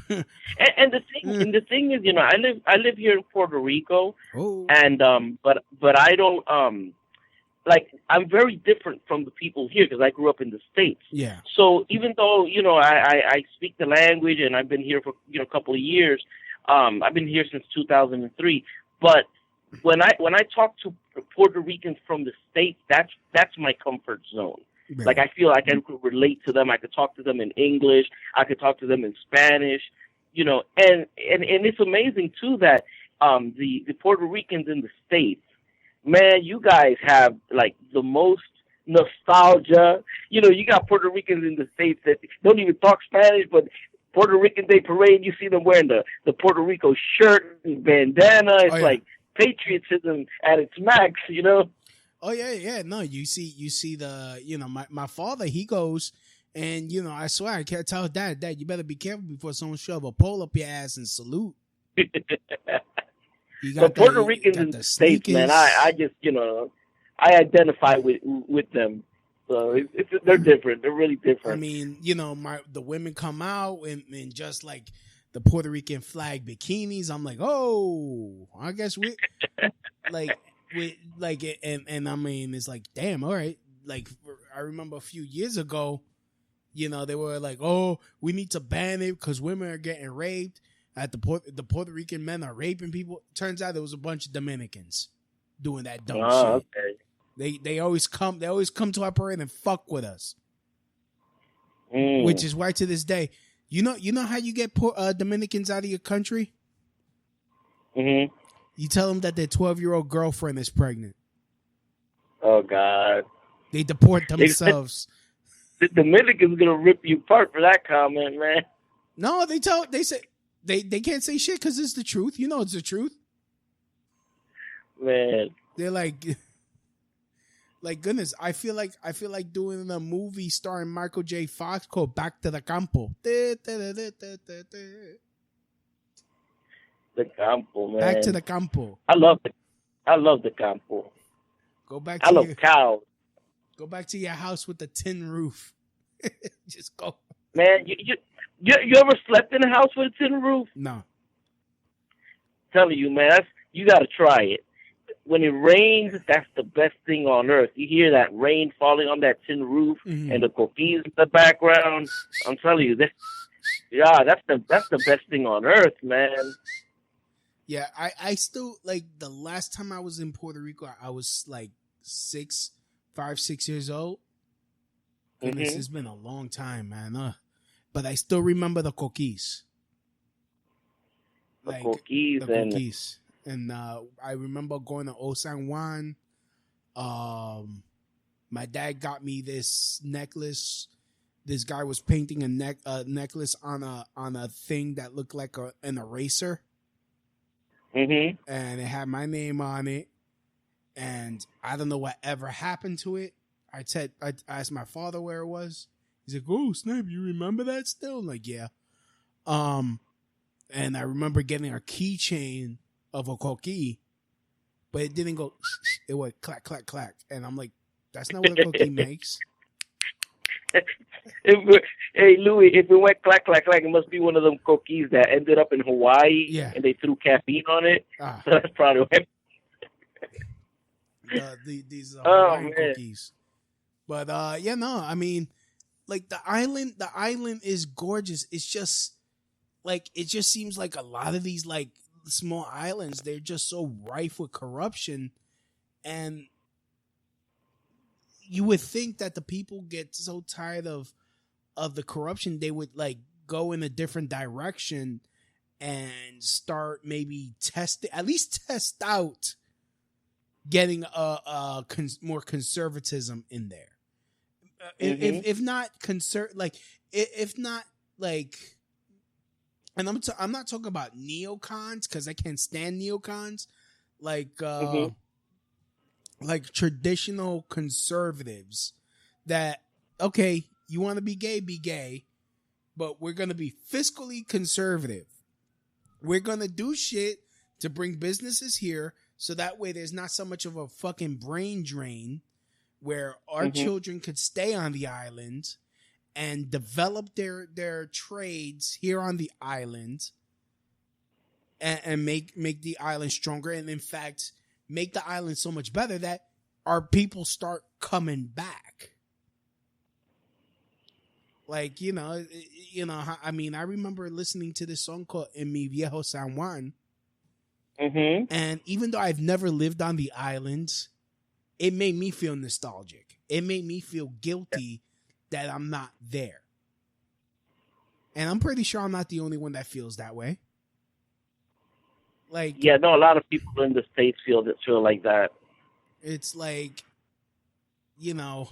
And the thing is, you know, I live here in Puerto Rico, Oh. and but I don't like, I'm very different from the people here because I grew up in the States. Yeah. So even though, you know, I speak the language and I've been here for, you know, a couple of years, I've been here since 2003. But when I talk to Puerto Ricans from the States, that's my comfort zone. Right. Like, I feel like I could relate to them. I could talk to them in English. I could talk to them in Spanish. You know, and it's amazing too that the Puerto Ricans in the States, man, you guys have like the most nostalgia. You know, you got Puerto Ricans in the States that don't even talk Spanish, but Puerto Rican Day Parade, you see them wearing the Puerto Rico shirt and bandana. It's like patriotism at its max, you know? Oh yeah. No, you see the, you know, my father, he goes, and you know, I swear I can't tell Dad, you better be careful before someone shove a pole up your ass and salute. The Puerto Ricans in the States, man, I just, you know, I identify with them. So they're different. They're really different. I mean, you know, the women come out in just like the Puerto Rican flag bikinis. I'm like, oh, I guess we and I mean, it's like, damn, all right. Like, I remember a few years ago, you know, they were like, oh, we need to ban it because women are getting raped. The Puerto Rican men are raping people. Turns out there was a bunch of Dominicans doing that dumb shit. Okay. They always come to our parade and fuck with us. Which is why to this day, you know how you get Dominicans out of your country? Mm-hmm. You tell them that their 12-year-old girlfriend is pregnant. Oh God! They deport themselves. The Dominicans gonna rip you apart for that comment, man. No, they say they can't say shit because it's the truth. You know it's the truth. Man, they're like goodness. I feel like doing a movie starring Michael J. Fox called Back to the Campo. The Campo, man. Back to the Campo. I love the Campo. Go back. I love cows. Go back to your house with the tin roof. Just go. Man, you ever slept in a house with a tin roof? No. I'm telling you, man, you got to try it. When it rains, that's the best thing on earth. You hear that rain falling on that tin roof and the coquilles in the background. I'm telling you, that's the best thing on earth, man. Yeah, I still, like, the last time I was in Puerto Rico, I was like 6 years old. And this has been a long time, man. But I still remember the coquilles. The coquilles. And I remember going to Old San Juan. My dad got me this necklace. This guy was painting a necklace on a thing that looked like an eraser. Mm-hmm. And it had my name on it. And I don't know what ever happened to it. I asked my father where it was. He's like, "Oh snap, you remember that still?" I'm like, yeah. And I remember getting a keychain of a coquille, but it didn't go. It went clack clack clack, and I'm like, "That's not what a coquille makes." Hey Louis, if it went clack clack clack, it must be one of them coquilles that ended up in Hawaii. Yeah. And they threw caffeine on it. So that's probably what. These Hawaiian cookies. But I mean, like the island is gorgeous. It's just like, it just seems like a lot of these like small islands, they're just so rife with corruption, and you would think that the people get so tired of the corruption, they would like go in a different direction and start maybe at least test out getting more conservatism in there. If not and I'm not talking about neocons, because I can't stand neocons, like traditional conservatives that, okay, you want to be gay, but we're going to be fiscally conservative. We're going to do shit to bring businesses here So that way there's not so much of a fucking brain drain where our children could stay on the island and develop their trades here on the island and make the island stronger. And in fact, make the island so much better that our people start coming back. Like, I mean, I remember listening to this song called En Mi Viejo San Juan. And even though I've never lived on the islands, it made me feel nostalgic. It made me feel guilty that I'm not there. And I'm pretty sure I'm not the only one that feels that way. Like, yeah, no, a lot of people in the States feel like that. It's like, yeah,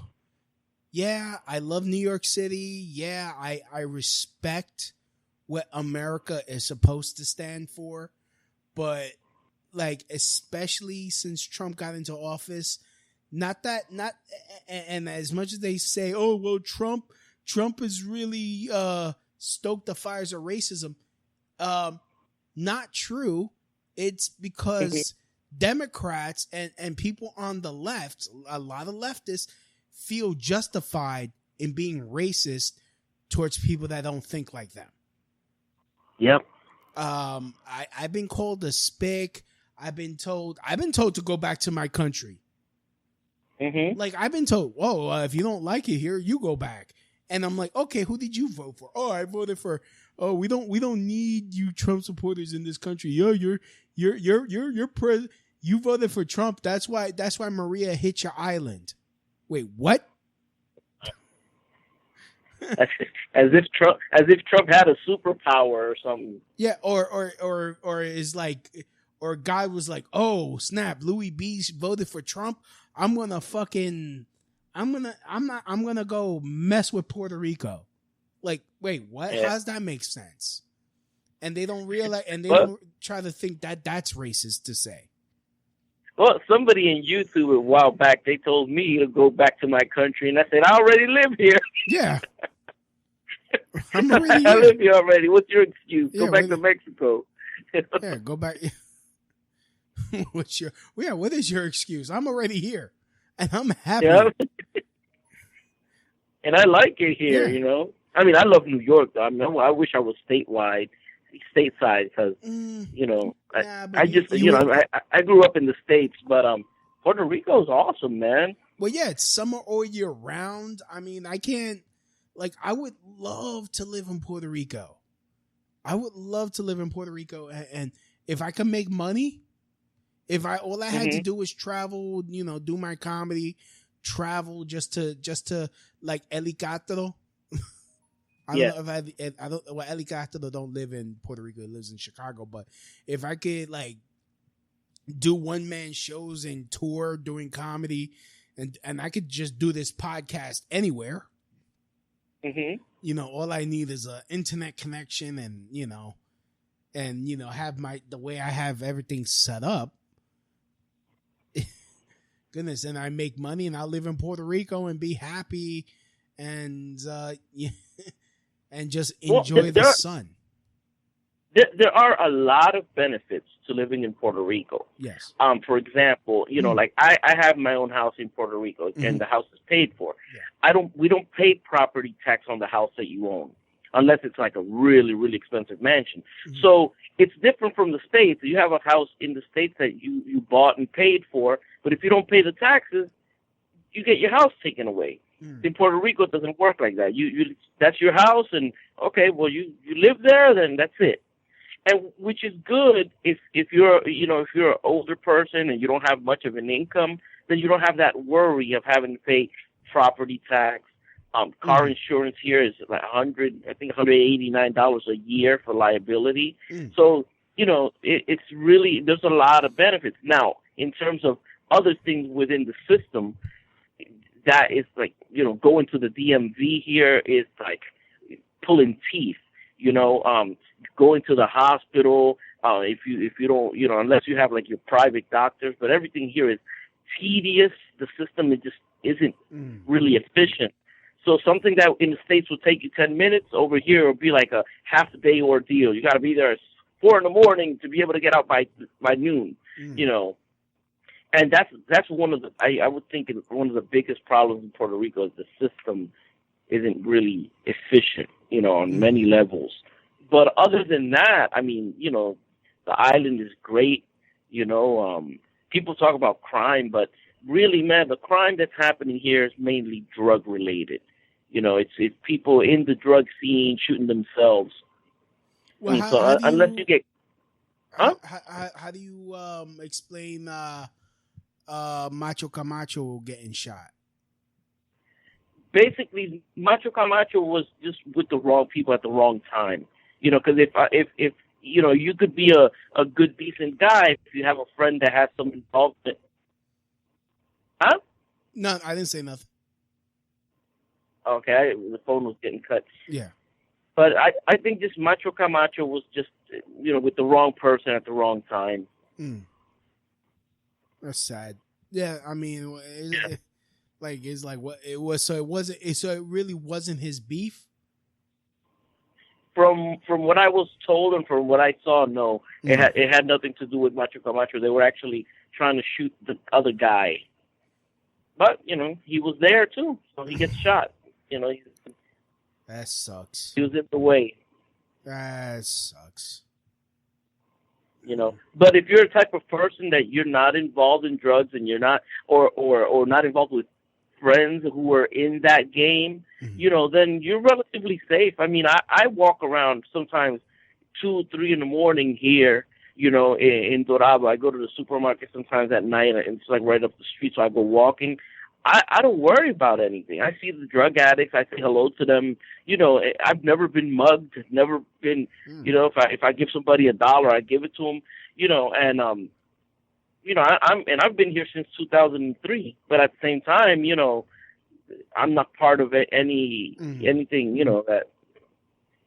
I love New York City. Yeah, I respect what America is supposed to stand for. But, like, especially since Trump got into office, and as much as they say, oh, well, Trump has really stoked the fires of racism. Not true. It's because Democrats and people on the left, a lot of leftists, feel justified in being racist towards people that don't think like them. Yep. I've been called a spick. I've been told to go back to my country. Like, I've been told, if you don't like it here, you go back. And I'm like, okay, who did you vote for? Oh, I voted for. Oh, we don't need you Trump supporters in this country. Yo, you're you voted for Trump. That's why Maria hit your island. Wait, what? As if Trump had a superpower or something. Yeah, or is like, or a guy was like, oh snap, Louis B voted for Trump. I'm gonna go mess with Puerto Rico. Like, wait, what? Yeah. How does that make sense? And they don't realize, and they don't try to think that that's racist to say. Well, somebody in YouTube a while back, they told me to go back to my country, and I said, I already live here. Yeah. I'm already I here. live here already. What's your excuse? Yeah, go back to Mexico. Yeah, go back. What is your excuse? I'm already here, and I'm happy. Yeah. And I like it here, I mean, I love New York, though. I mean, I wish I was stateside, because, I grew up in the States, but Puerto Rico is awesome, man. Well, yeah, it's summer all year round. I mean, I would love to live in Puerto Rico. And if I could make money, all I had to do was travel, do my comedy, travel just to like Ricardo. Ricardo don't live in Puerto Rico, he lives in Chicago, but if I could like do one man shows and tour doing comedy and I could just do this podcast anywhere. All I need is a internet connection and have the way I have everything set up. Goodness, and I make money and I live in Puerto Rico and be happy and and just enjoy the sun. There are a lot of benefits to living in Puerto Rico. Yes. For example, like I have my own house in Puerto Rico and the house is paid for. Yeah. We don't pay property tax on the house that you own unless it's like a really, really expensive mansion. So it's different from the States. You have a house in the States that you bought and paid for, but if you don't pay the taxes, you get your house taken away. In Puerto Rico, it doesn't work like that. You that's your house, and okay, well, you live there, then that's it. And which is good if you're an older person and you don't have much of an income, then you don't have that worry of having to pay property tax. Car insurance here is like $189 a year for liability. So it's really, there's a lot of benefits. Now, in terms of other things within the system, that is like, going to the DMV here is like pulling teeth, going to the hospital, if you don't, unless you have like your private doctors, but everything here is tedious. The system, it just isn't really efficient. So something that in the States will take you 10 minutes, over here will be like a half-day ordeal. You got to be there at 4 a.m. to be able to get out by noon, And that's one of the I would think one of the biggest problems in Puerto Rico is the system isn't really efficient, on many levels. But other than that, I mean, the island is great. People talk about crime, but really, man, the crime that's happening here is mainly drug related. It's people in the drug scene shooting themselves. Well, unless you get, how do you explain Macho Camacho getting shot? Basically, Macho Camacho was just with the wrong people at the wrong time. Because if you could be a good, decent guy if you have a friend that has some involvement. Huh? No, I didn't say nothing. Okay, the phone was getting cut. Yeah. But I think just Macho Camacho was just, with the wrong person at the wrong time. That's sad. Yeah, I mean, it really wasn't his beef. From what I was told and from what I saw, no, it had nothing to do with Macho Camacho. They were actually trying to shoot the other guy, but he was there too, so he gets shot. That sucks. He was in the way. That sucks. But if you're a type of person that you're not involved in drugs and you're not, or not involved with friends who are in that game, then you're relatively safe. I mean, I walk around sometimes 2, 3 in the morning here, in Dorado. I go to the supermarket sometimes at night, and it's like right up the street, so I go walking. I don't worry about anything. I see the drug addicts. I say hello to them. I've never been mugged. Never been, if I give somebody $1, I give it to them, and, I've been here since 2003, but at the same time, I'm not part of anything, that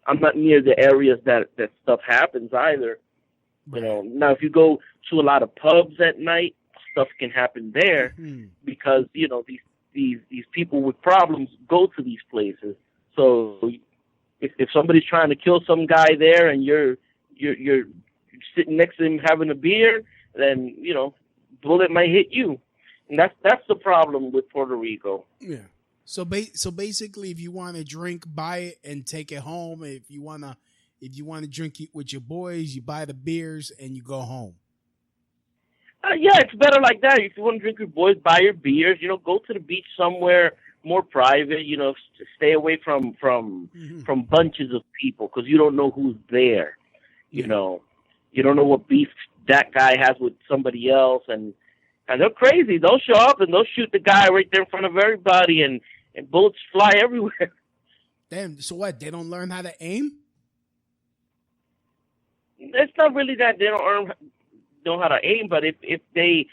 I'm not near the areas that stuff happens either. Now if you go to a lot of pubs at night, stuff can happen there because these people with problems go to these places. So if somebody's trying to kill some guy there and you're sitting next to him having a beer, then bullet might hit you, and that's the problem with Puerto Rico. Yeah. So basically, if you want to drink, buy it and take it home. If you wanna drink it with your boys, you buy the beers and you go home. Yeah, it's better like that. If you want to drink your boys, buy your beers. Go to the beach somewhere more private. Stay away from bunches of people because you don't know who's there. You don't know what beef that guy has with somebody else, and they're crazy. They'll show up and they'll shoot the guy right there in front of everybody, and bullets fly everywhere. Damn. So what? They don't learn how to aim? It's not really that they don't know how to aim, but if they,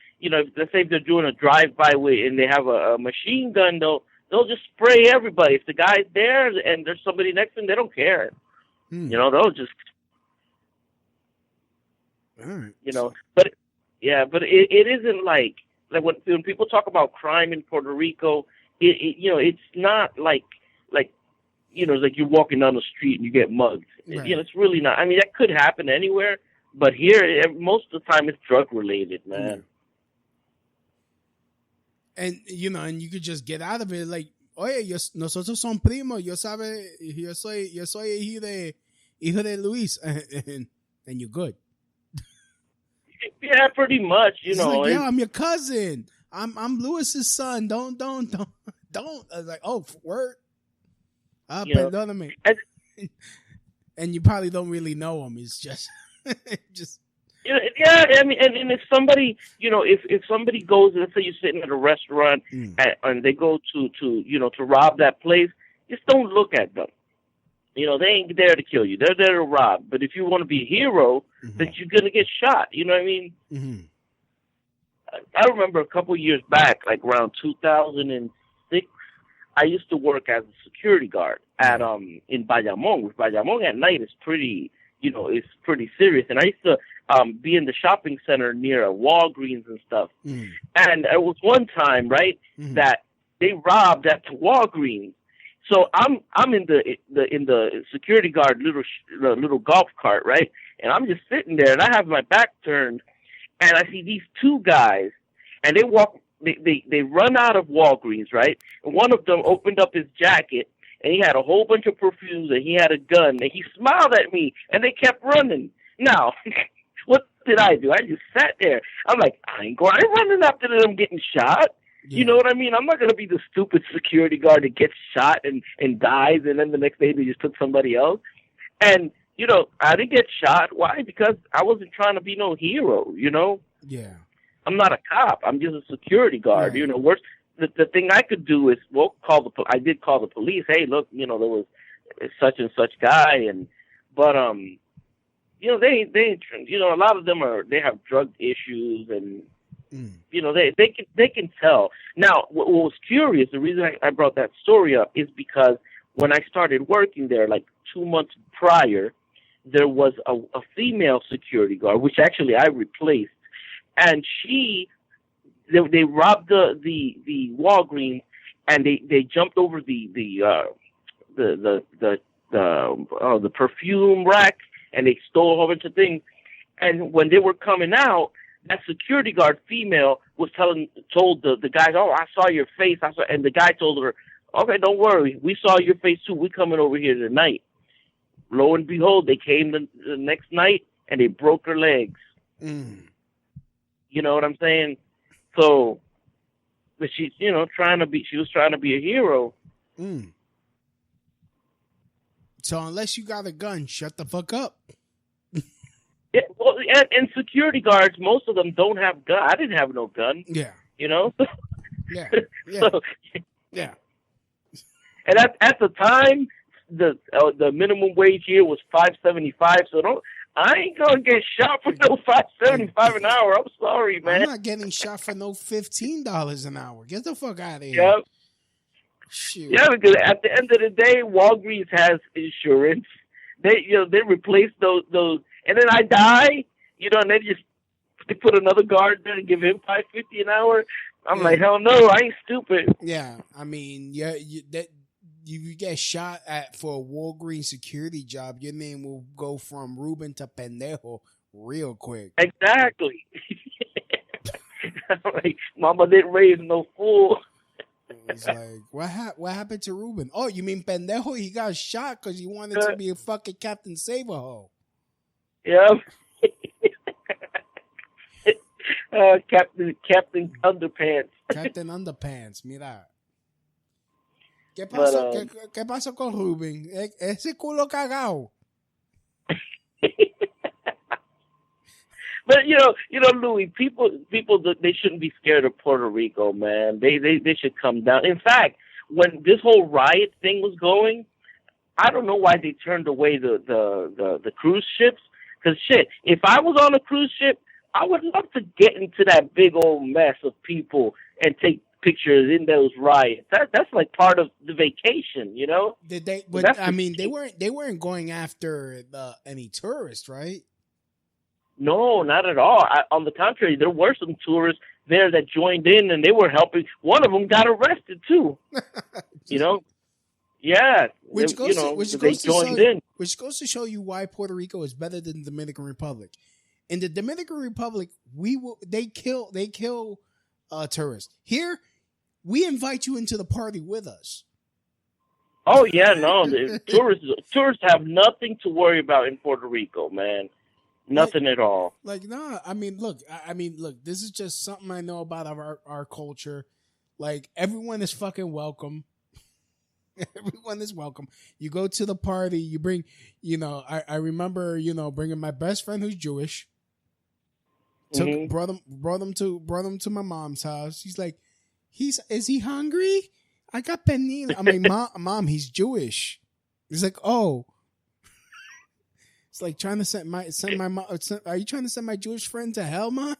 let's say if they're doing a drive-by and they have a machine gun, they'll just spray everybody. If the guy's there and there's somebody next to him, they don't care. They'll just, all right. But it isn't like when people talk about crime in Puerto Rico, it's not like it's like you're walking down the street and you get mugged. Right. It's really not. I mean, that could happen anywhere. But here, most of the time, it's drug-related, man. And, and you could just get out of it like, oye, nosotros son primos, yo soy hijo de Luis, and you're good. Yeah, pretty much, Like, yeah, I'm your cousin. I'm Luis's son. Don't. I was like, oh, word. Perdóname. And you probably don't really know him. It's just... Yeah, I mean, and if somebody, if somebody goes, let's say you're sitting at a restaurant and they go to rob that place, just don't look at them. They ain't there to kill you. They're there to rob. But if you want to be a hero, then you're gonna get shot. You know what I mean? I remember a couple years back, like around 2006, I used to work as a security guard at in Bayamón. Which Bayamón at night is pretty. It's pretty serious. And I used to be in the shopping center near Walgreens and stuff. And it was one time, right, that they robbed at the Walgreens. So I'm in the security guard little golf cart, right? And I'm just sitting there, and I have my back turned, and I see these two guys, and they run out of Walgreens, right? And one of them opened up his jacket, and he had a whole bunch of perfumes, and he had a gun, and he smiled at me, and they kept running. Now, what did I do? I just sat there. I'm like, I ain't running after them getting shot. Yeah. You know what I mean? I'm not going to be the stupid security guard that gets shot and dies, and then the next day they just took somebody else. And, you know, I didn't get shot. Why? Because I wasn't trying to be no hero, you know? Yeah. I'm not a cop. I'm just a security guard. Right. You know, the thing I could do is, I did call the police. Hey, look, you know, there was such and such guy, but you know, they you know, a lot of them they have drug issues, and you know, they can tell. Now, what was curious, the reason I brought that story up is because when I started working there, like 2 months prior, there was a female security guard, which actually I replaced, and they robbed the Walgreens, and they jumped over the perfume rack, and they stole a whole bunch of things. And when they were coming out, that security guard female was told the guys, "Oh, I saw your face." And the guy told her, "Okay, don't worry, we saw your face too. We coming over here tonight." Lo and behold, they came the next night, and they broke her legs. You know what I'm saying? So, but she's, you know, she was trying to be a hero. So unless you got a gun, shut the fuck up. Yeah, well, and security guards, most of them don't have guns. I didn't have no gun. Yeah. You know? Yeah. So, yeah. And at the time, the minimum wage here was $5.75. So I ain't gonna get shot for no $5.75 an hour. I'm sorry, man. I'm not getting shot for no $15 an hour. Get the fuck out of here. Yep. Shoot. Yeah, because at the end of the day, Walgreens has insurance. They replace those, and then I die, you know, and they put another guard there and give him $5.50 an hour. I'm like, hell no, I ain't stupid. Yeah, I mean, you get shot at for a Walgreens security job, your name will go from Ruben to pendejo real quick. Exactly. Like, mama didn't raise no fool. It's like, what happened to Ruben? Oh, you mean pendejo? He got shot because he wanted to be a fucking Captain Save-A-Ho. Yeah. Captain Underpants. Captain Underpants, mira. ¿Qué pasó? ¿Qué pasó con Ruben? Ese culo cagao. But you know, Louis, people, they shouldn't be scared of Puerto Rico, man. They should come down. In fact, when this whole riot thing was going, I don't know why they turned away the cruise ships. Because shit, if I was on a cruise ship, I would love to get into that big old mess of people and take pictures in those riots. That's like part of the vacation, you know. Did they? But I mean, they weren't going after any tourists, right? No, not at all. On the contrary, there were some tourists there that joined in, and they were helping. One of them got arrested too. You know, yeah. Which goes to show you why Puerto Rico is better than the Dominican Republic. In the Dominican Republic, they kill tourists. Here, we invite you into the party with us. Oh yeah, no, tourists have nothing to worry about in Puerto Rico, man. Nothing at all. Like, nah, I mean, look, this is just something I know about our culture. Like, everyone is fucking welcome. Everyone is welcome. You go to the party, you bring, you know, I remember, you know, bringing my best friend who's Jewish. Brought him to my mom's house. He's like, is he hungry? I got panini. I'm like, mom, he's Jewish. He's like, oh. It's like trying to send my mom. Are you trying to send my Jewish friend to hell, ma?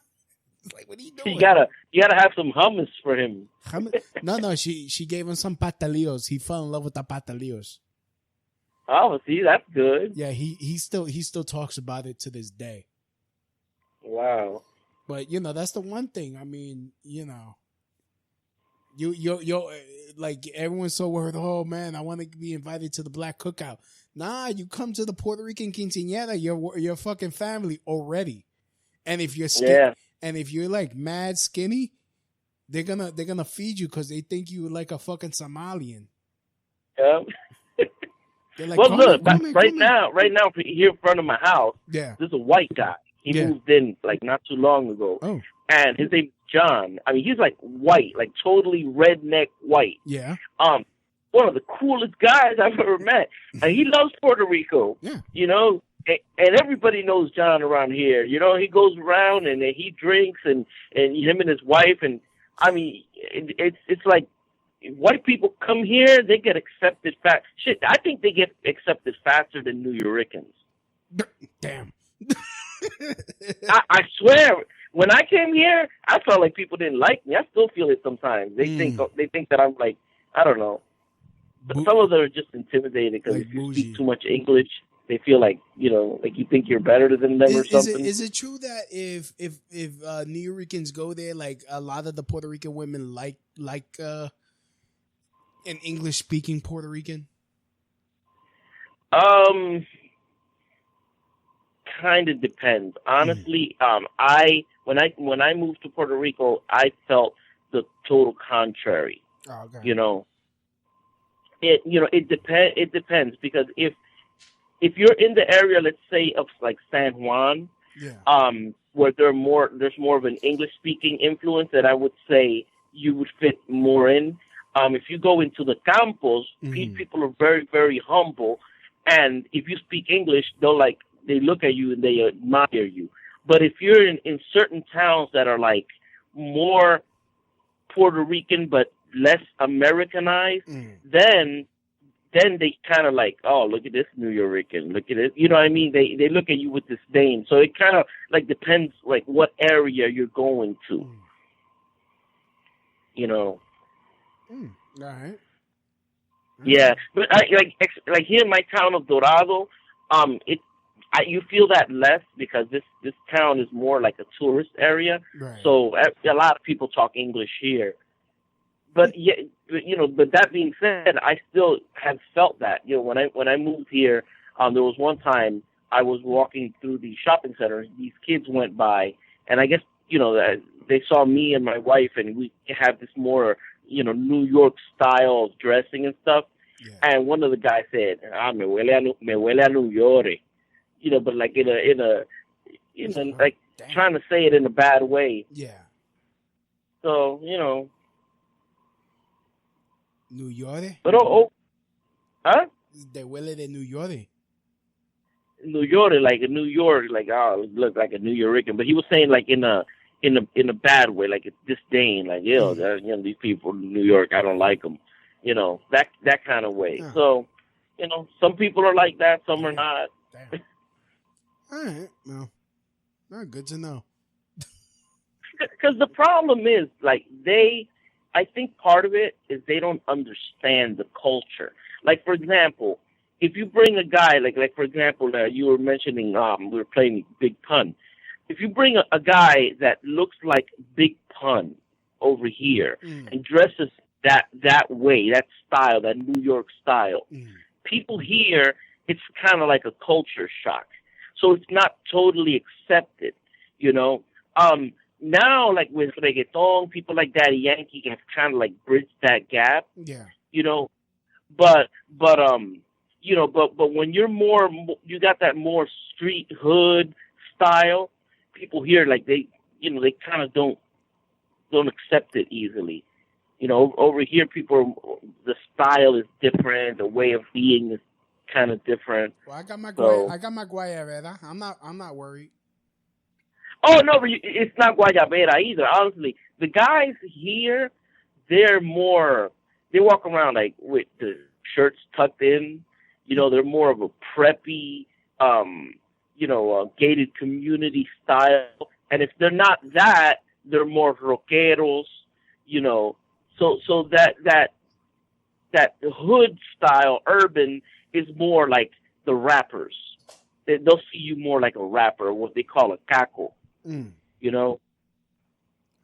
It's like, what are you doing? You gotta have some hummus for him. No. She gave him some patalillos. He fell in love with the patalillos. Oh, see, that's good. Yeah, he still talks about it to this day. Wow. But you know, that's the one thing. I mean, you know, you like everyone's so worried. Oh man, I want to be invited to the black cookout. Nah, you come to the Puerto Rican quinceañera, you're fucking family already. And if you're and if you're like mad skinny, They're gonna feed you because they think you like a fucking Somalian. Yeah. They're like, Well, come look, here, right now, here in front of my house, yeah, there's a white guy. He moved in like not too long ago, and his name's John. I mean, he's like white, like totally redneck white. Yeah. One of the coolest guys I've ever met, and he loves Puerto Rico. Yeah. You know, and everybody knows John around here. You know, he goes around and he drinks, and him and his wife, and I mean, it's like. White people come here, they get accepted fast. Shit, I think they get accepted faster than New Yorkers. Damn. I swear, when I came here, I felt like people didn't like me. I still feel it sometimes. They think that I'm like, I don't know. But some of them are just intimidated because like if you speak too much English, they feel like, you know, like you think you're better than them or something. Is it true that if New Yorkers go there, like a lot of the Puerto Rican women like an English speaking Puerto Rican? Kind of depends. Honestly, when I moved to Puerto Rico, I felt the total contrary. Oh, okay. You know, it depends because if you're in the area, let's say of like San Juan, where there's more of an English speaking influence, that I would say you would fit more in. If you go into the campos, people are very, very humble, and if you speak English, they look at you and they admire you. But if you're in certain towns that are like more Puerto Rican but less Americanized, then they kind of like, oh, look at this New Yorican, look at it. You know what I mean? They look at you with disdain. So it kind of like depends like what area you're going to. You know. All right. Yeah, but like here in my town of Dorado, you feel that less because this town is more like a tourist area. Right. So a lot of people talk English here. But yeah, but that being said, I still have felt that. You know, when I moved here, there was one time I was walking through the shopping center. These kids went by, and I guess they saw me and my wife, and we have this more New York style of dressing and stuff. Yeah. And one of the guys said, me huele a New York. But like in a like damn. Trying to say it in a bad way. Yeah. So, New York? But huh? They huele de New York. New York, like a New York, like look like a New Yorican. But he was saying like in a bad way, like it's disdain, like these people in New York, I don't like them, that kind of way. Yeah. So, some people are like that, some are not. Damn. All right, well, good to know. Because the problem is, like I think part of it is they don't understand the culture. Like for example, if you bring a guy, like for example, you were mentioning, we were playing Big Pun. If you bring a guy that looks like Big Pun over here and dresses that way, that style, that New York style, people here, it's kind of like a culture shock. So it's not totally accepted, Now, like with reggaeton, people like Daddy Yankee have kind of like bridged that gap. Yeah. But when you're more, you got that more street hood style. People here, like they kind of don't accept it easily. Over here, the style is different. The way of being is kind of different. Well, I got my guayabera. I'm not worried. Oh no, but it's not guayabera either. Honestly, the guys here, they walk around like with the shirts tucked in. They're more of a preppy, gated community style. And if they're not that, they're more rockeros. So that hood style, urban, is more like the rappers. They'll see you more like a rapper, what they call a caco.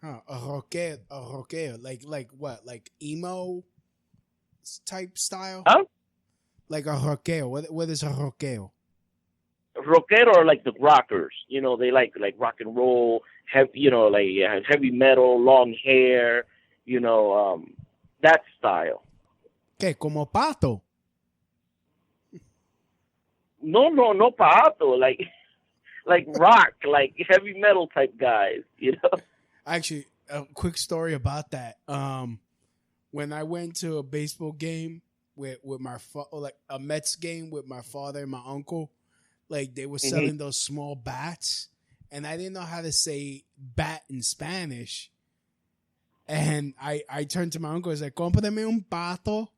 Huh, a rockero, like what? Like emo type style? Huh? Like a rockero. What is a rockero? A rockero are like the rockers. You know, they like rock and roll, heavy metal, long hair. You know, that style. ¿Qué? Como Pato. No pato. Like rock, like heavy metal type guys. You know. Actually, a quick story about that. When I went to a baseball game with my like a Mets game with my father and my uncle, like they were selling those small bats, and I didn't know how to say bat in Spanish. And I turned to my uncle and said, "Cómprame un pato."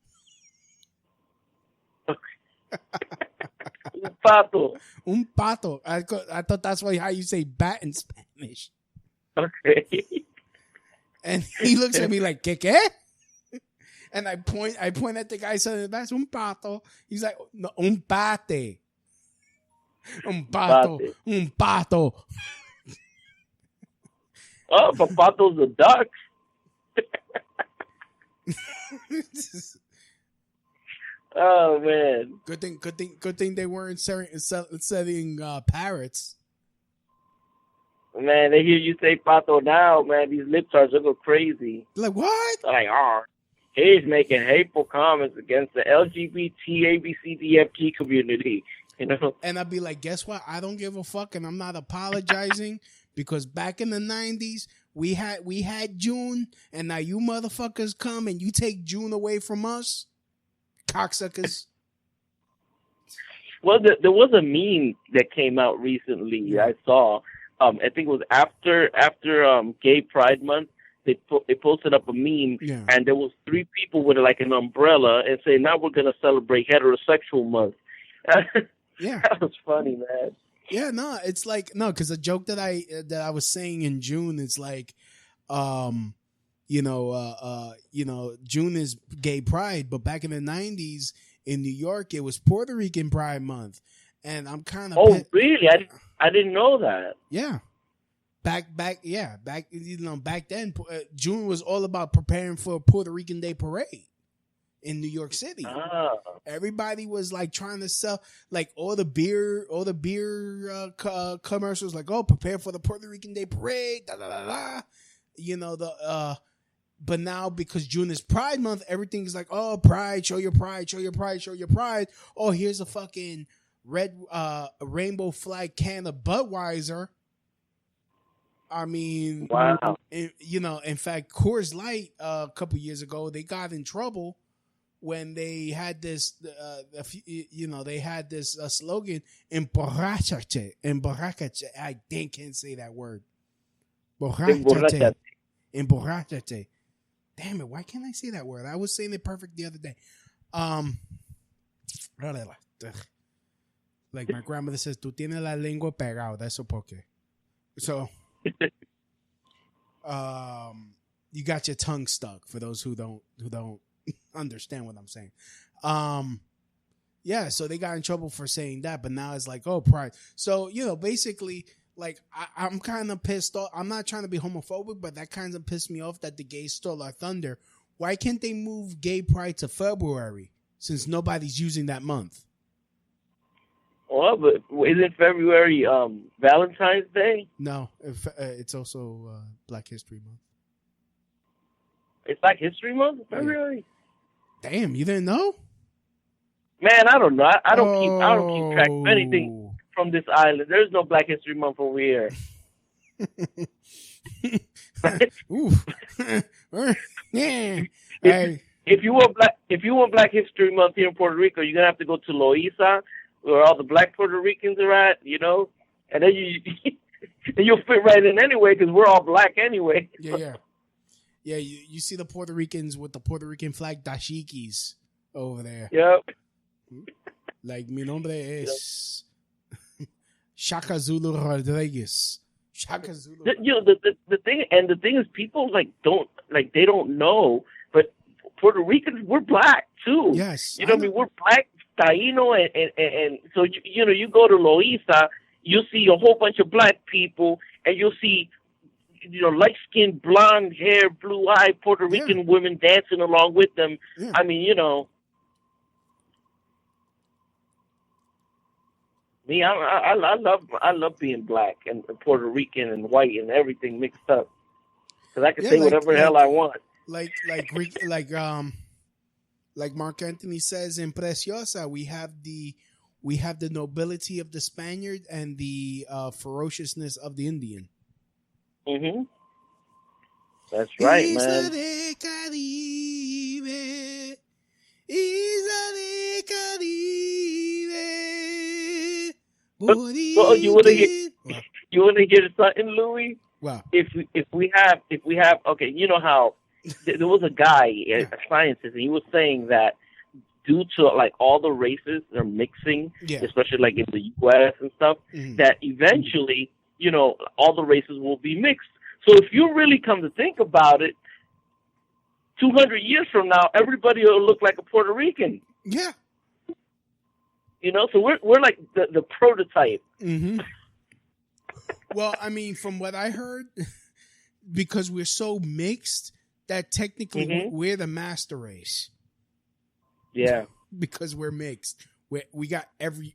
Un pato. Un pato. I thought that's how you say bat in Spanish. Okay. And he looks at me like, ¿qué? And I point at the guy saying, "That's un pato." He's like, "No, un pate." Un pato. Pate. Un pato. Oh, but pato's a duck. Oh man! Good thing they weren't selling parrots. Man, they hear you say pato now, man. These liptards go crazy. Like what? They're like, he's making hateful comments against the LGBT ABCDFG community. You know. And I'd be like, guess what? I don't give a fuck, and I'm not apologizing because back in the 90s, we had June, and now you motherfuckers come and you take June away from us. Cocksuckers. Well, there was a meme that came out recently. I saw. I think it was after Gay Pride Month. They posted up a meme, and there was 3 people with like an umbrella and saying, "Now we're gonna celebrate heterosexual month." Yeah, that was funny, man. Yeah, no, it's like because the joke that I was saying in June is like, June is Gay Pride, but back in the 90s in New York, it was Puerto Rican Pride Month, and I'm kind of really? I didn't know that. Yeah, back then, June was all about preparing for a Puerto Rican Day Parade in New York City. Everybody was like trying to sell like all the beer commercials, like, oh, prepare for the Puerto Rican Day Parade, da da da da. You know, but now because June is Pride Month, everything is like, oh, pride, show your pride, show your pride, show your pride. Oh, here's a fucking red rainbow flag can of Budweiser. I mean, wow. In fact, Coors Light a couple years ago, they got in trouble when they had this, they had this slogan, "Emborráchate." I can't say that word. Emborráchate. Damn it! Why can't I say that word? I was saying it perfect the other day. Like my grandmother says, "Tú tienes la lengua pegado." That's so porque. So, you got your tongue stuck. For those who don't understand what I'm saying. So they got in trouble for saying that, but now it's like, oh, pride. So, basically, like, I'm kind of pissed off. I'm not trying to be homophobic, but that kind of pissed me off that the gays stole our thunder. Why can't they move Gay Pride to February since nobody's using that month? Well, but isn't February Valentine's Day? No, it's also Black History Month. It's Black History Month in February? Damn, you didn't know? Man, I don't know. I don't keep track of anything from this island. There's no Black History Month over here. If you want Black History Month here in Puerto Rico, you're gonna have to go to Loíza, where all the Black Puerto Ricans are at, and then you'll fit right in anyway because we're all black anyway. Yeah. You see the Puerto Ricans with the Puerto Rican flag dashikis over there. Yep. Like, mi nombre es Shaka Zulu Rodriguez. Shaka Zulu. The thing is, people they don't know, but Puerto Ricans, we're black too. Yes. What I mean? We're black, Taino, and so you go to Loíza, you'll see a whole bunch of black people, and you'll see light-skinned, blonde hair, blue-eyed Puerto Rican women dancing along with them. Yeah. I mean, Me, I love being black and Puerto Rican and white and everything mixed up. Because I can say whatever the hell I want. Like Mark Anthony says in Preciosa, we have the nobility of the Spaniard and the ferociousness of the Indian. Mm-hmm. That's right, Isla man. de Caribe, Isla de Caribe. Well, you want to hear something, Louis? Wow. If we have, okay, you know how there was a guy, a scientist, and he was saying that due to like all the races they're mixing, especially like in the U.S. and stuff, that eventually, all the races will be mixed. So if you really come to think about it, 200 years from now, everybody will look like a Puerto Rican. Yeah. So we're like the prototype. Mm-hmm. Well, I mean, from what I heard, because we're so mixed that technically we're the master race. Yeah. Because we're mixed. We got every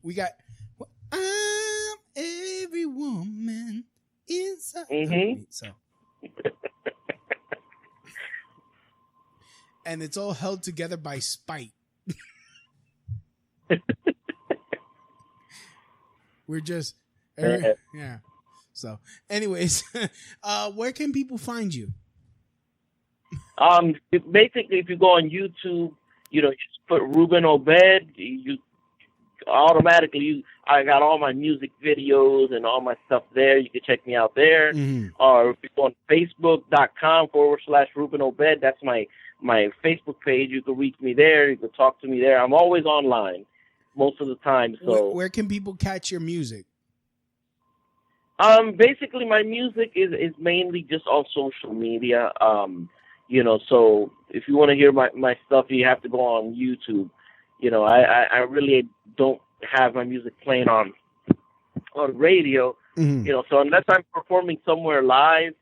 woman inside. Mm-hmm. So. And it's all held together by spite. We're just, yeah. So, anyways, where can people find you? Basically, if you go on YouTube, just put Ruben Obed. You automatically, I got all my music videos and all my stuff there. You can check me out there. Mm-hmm. Or if you go on Facebook.com/Ruben Obed, that's my Facebook page. You can reach me there. You can talk to me there. I'm always online most of the time. So where can people catch your music? Basically my music is mainly just on social media. So if you want to hear my stuff, you have to go on YouTube. I really don't have my music playing on radio. Mm-hmm. So unless I'm performing somewhere live,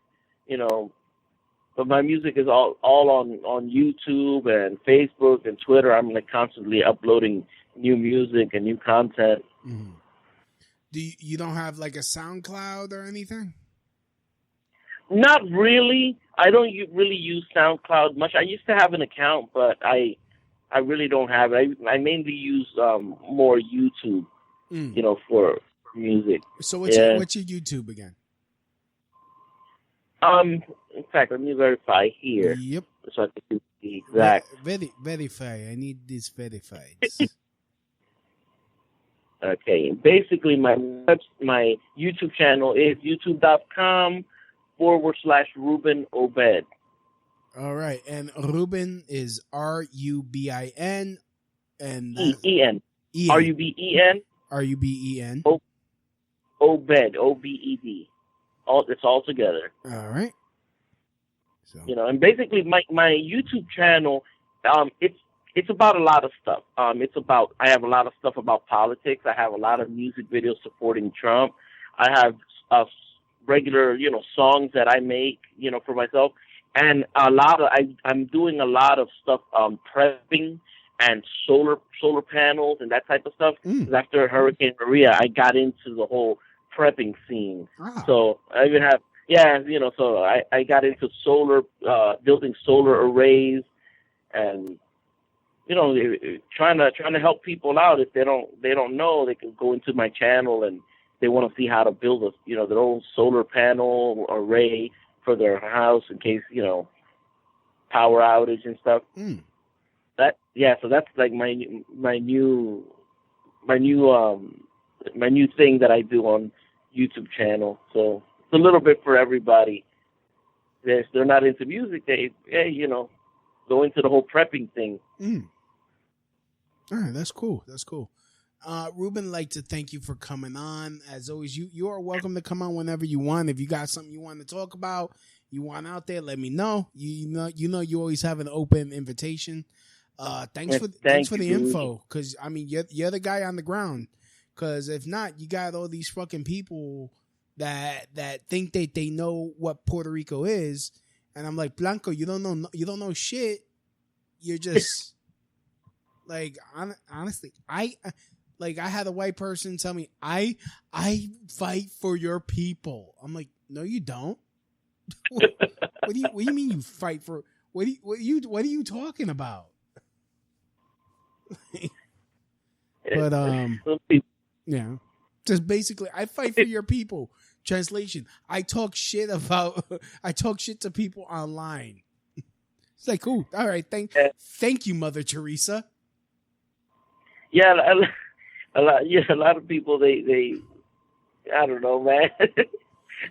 but my music is all on YouTube and Facebook and Twitter. I'm like constantly uploading new music and new content. Mm-hmm. You don't have like a SoundCloud or anything? Not really. I don't really use SoundCloud much. I used to have an account, but I really don't have it. I mainly use more YouTube, for music. So what's your YouTube again? In fact, let me verify here. Yep. So I can do the exact. Verify. I need this verified. Okay. Basically, my YouTube channel is youtube.com/Ruben Obed. All right. And Ruben is RUBIN and EN. RUBEN. RUBEN. Obed. OBED. It's all together. All right. So. And basically my YouTube channel, it's about a lot of stuff. I have a lot of stuff about politics. I have a lot of music videos supporting Trump. I have regular, songs that I make, for myself. And I'm doing a lot of stuff, prepping and solar panels and that type of stuff. Because after Hurricane Maria, I got into the whole prepping scene. Ah. So I even have, so I got into building solar arrays and, trying to help people out. If they don't know, they can go into my channel and they want to see how to build their own solar panel array for their house in case, power outage and stuff. So that's like my new thing that I do on YouTube channel. So it's a little bit for everybody. If they're not into music, they go into the whole prepping thing. All right, that's cool. Ruben, like to thank you for coming on. As always, you are welcome to come on whenever you want. If you got something you want to talk about, you want out there, let me know. You always have an open invitation. Thanks for the info, because I mean you're the guy on the ground. Because if not, you got all these fucking people that think that they know what Puerto Rico is, and I'm like, Blanco, you don't know shit. You're just like honestly, Like, I had a white person tell me, I fight for your people. I'm like, no, you don't. What do you mean you fight for? What are you talking about? But yeah, just basically, I fight for your people. Translation: I talk shit to people online. It's like, cool, all right, thank you, Mother Teresa. Yeah, a lot of people they I don't know, man.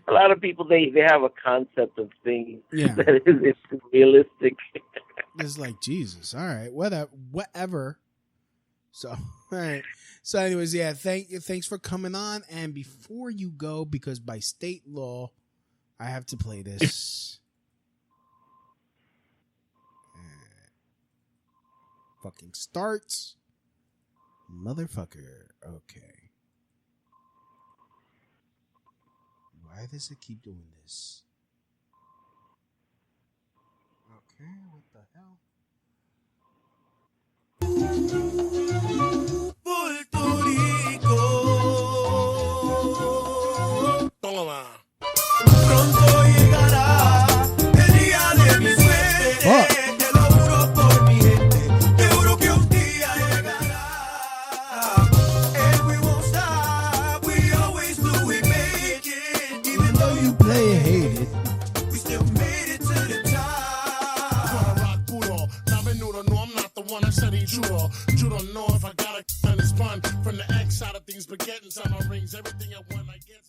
A lot of people they have a concept of things that is realistic. It's like, Jesus, all right, whatever. So, all right. So, anyways, yeah, thanks for coming on. And before you go, because by state law, I have to play this. Fucking starts, motherfucker. Okay. Why does it keep doing this? Okay, what the hell? Puerto Rico. Toma. Pronto llegará el día de mi suerte. Te lo juro por mi gente. Te juro que un día llegará. And we won't stop. We always do. We make it. Even though you Play it, hate it. we still made it to the top. Rock puro. Na menudo, no, I'm not the one I said he churro. You don't know if I got a on his bun from the X side of things, but getting some rings, everything at one I get.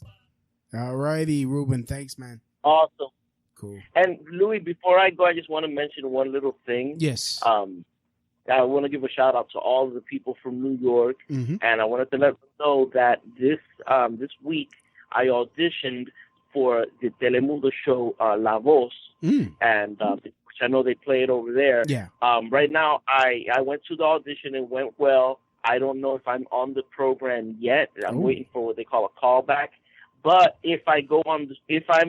Alrighty, Ruben. Thanks, man. Awesome. Cool. And Louis, before I go, I just want to mention one little thing. Yes. I want to give a shout out to all of the people from New York, Mm-hmm. and I wanted to let them know that this week I auditioned for the Telemundo show La Voz, and which I know they play it over there. Yeah. Right now, I went to the audition and went well. I don't know if I'm on the program yet. I'm waiting for what they call a callback. But if I'm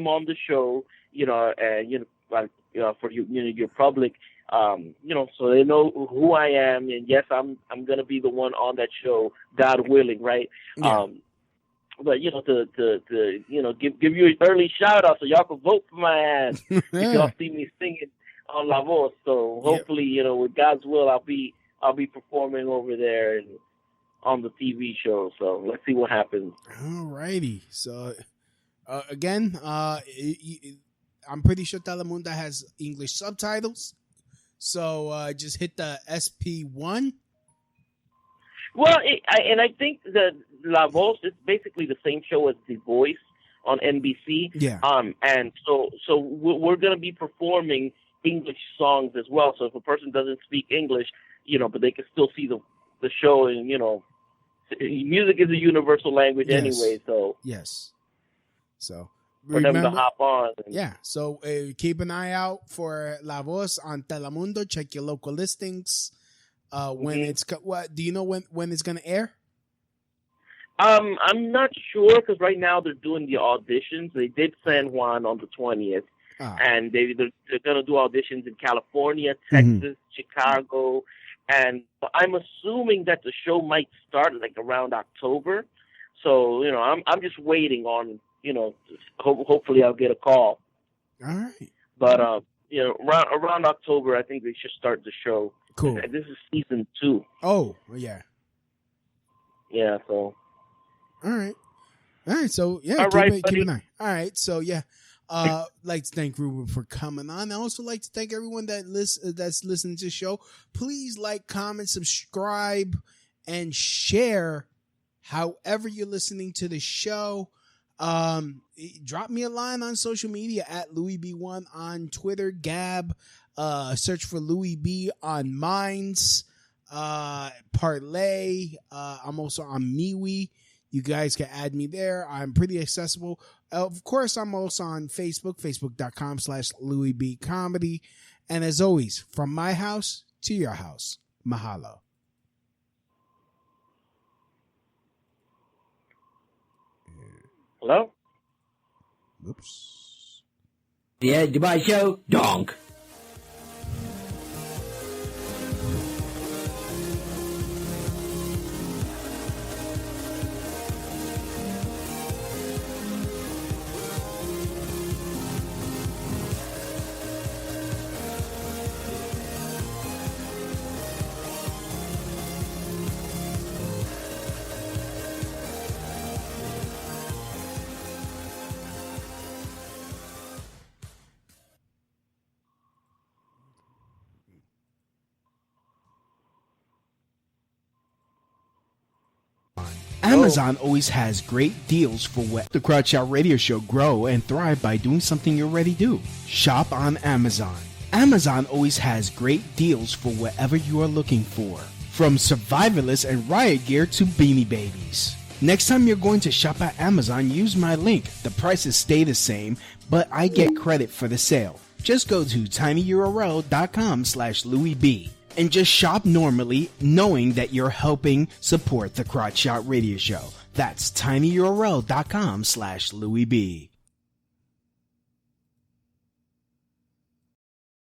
on the show, for your public, so they know who I am, and yes, I'm gonna be the one on that show, God willing, right? Yeah. But to give you an early shout out so y'all can vote for my ass. If y'all see me singing on La Voz, so hopefully, with God's will, I'll be performing over there and on the TV show. So let's see what happens. Alrighty. So again, I'm pretty sure Telemundo has English subtitles. So just hit the SP1. Well, I think that La Voz is basically the same show as The Voice on NBC. Yeah. And so we're going to be performing English songs as well. So if a person doesn't speak English, but they can still see the show, and music is a universal language anyway. So yes. So for them to hop on. Yeah. So keep an eye out for La Voz on Telemundo. Check your local listings. When it's what do you know when it's gonna air? I'm not sure because right now they're doing the auditions. They did San Juan on the 20th, and they're gonna do auditions in California, Texas, Chicago, and I'm assuming that the show might start like around October. So I'm just waiting on hopefully I'll get a call. All right. But around October, I think they should start the show. Cool. And this is season 2. Oh, yeah. Yeah, so. All right. So, yeah, All right, keep an eye. All right. So, yeah. Like to thank Ruben for coming on. I also like to thank everyone that's listening to the show. Please like, comment, subscribe, and share however you're listening to the show. Drop me a line on social media at LouisB1 on Twitter, Gab. Search for Louis B on Minds, Parlay. I'm also on MeWe. You guys can add me there. I'm pretty accessible. Of course, I'm also on Facebook, facebook.com/LouisB Comedy. And as always, from my house to your house, mahalo. Hello? Oops. Yeah, Dubai show, donk. Amazon always has great deals for what the Crowd Shot Radio Show grow and thrive by doing something you already do. Shop on Amazon. Amazon always has great deals for whatever you are looking for. From survivalists and riot gear to beanie babies. Next time you're going to shop at Amazon, use my link. The prices stay the same, but I get credit for the sale. Just go to tinyurl.com/LouisB and just shop normally, knowing that you're helping support the Crotch Shot Radio Show. That's tinyurl.com/LouisB.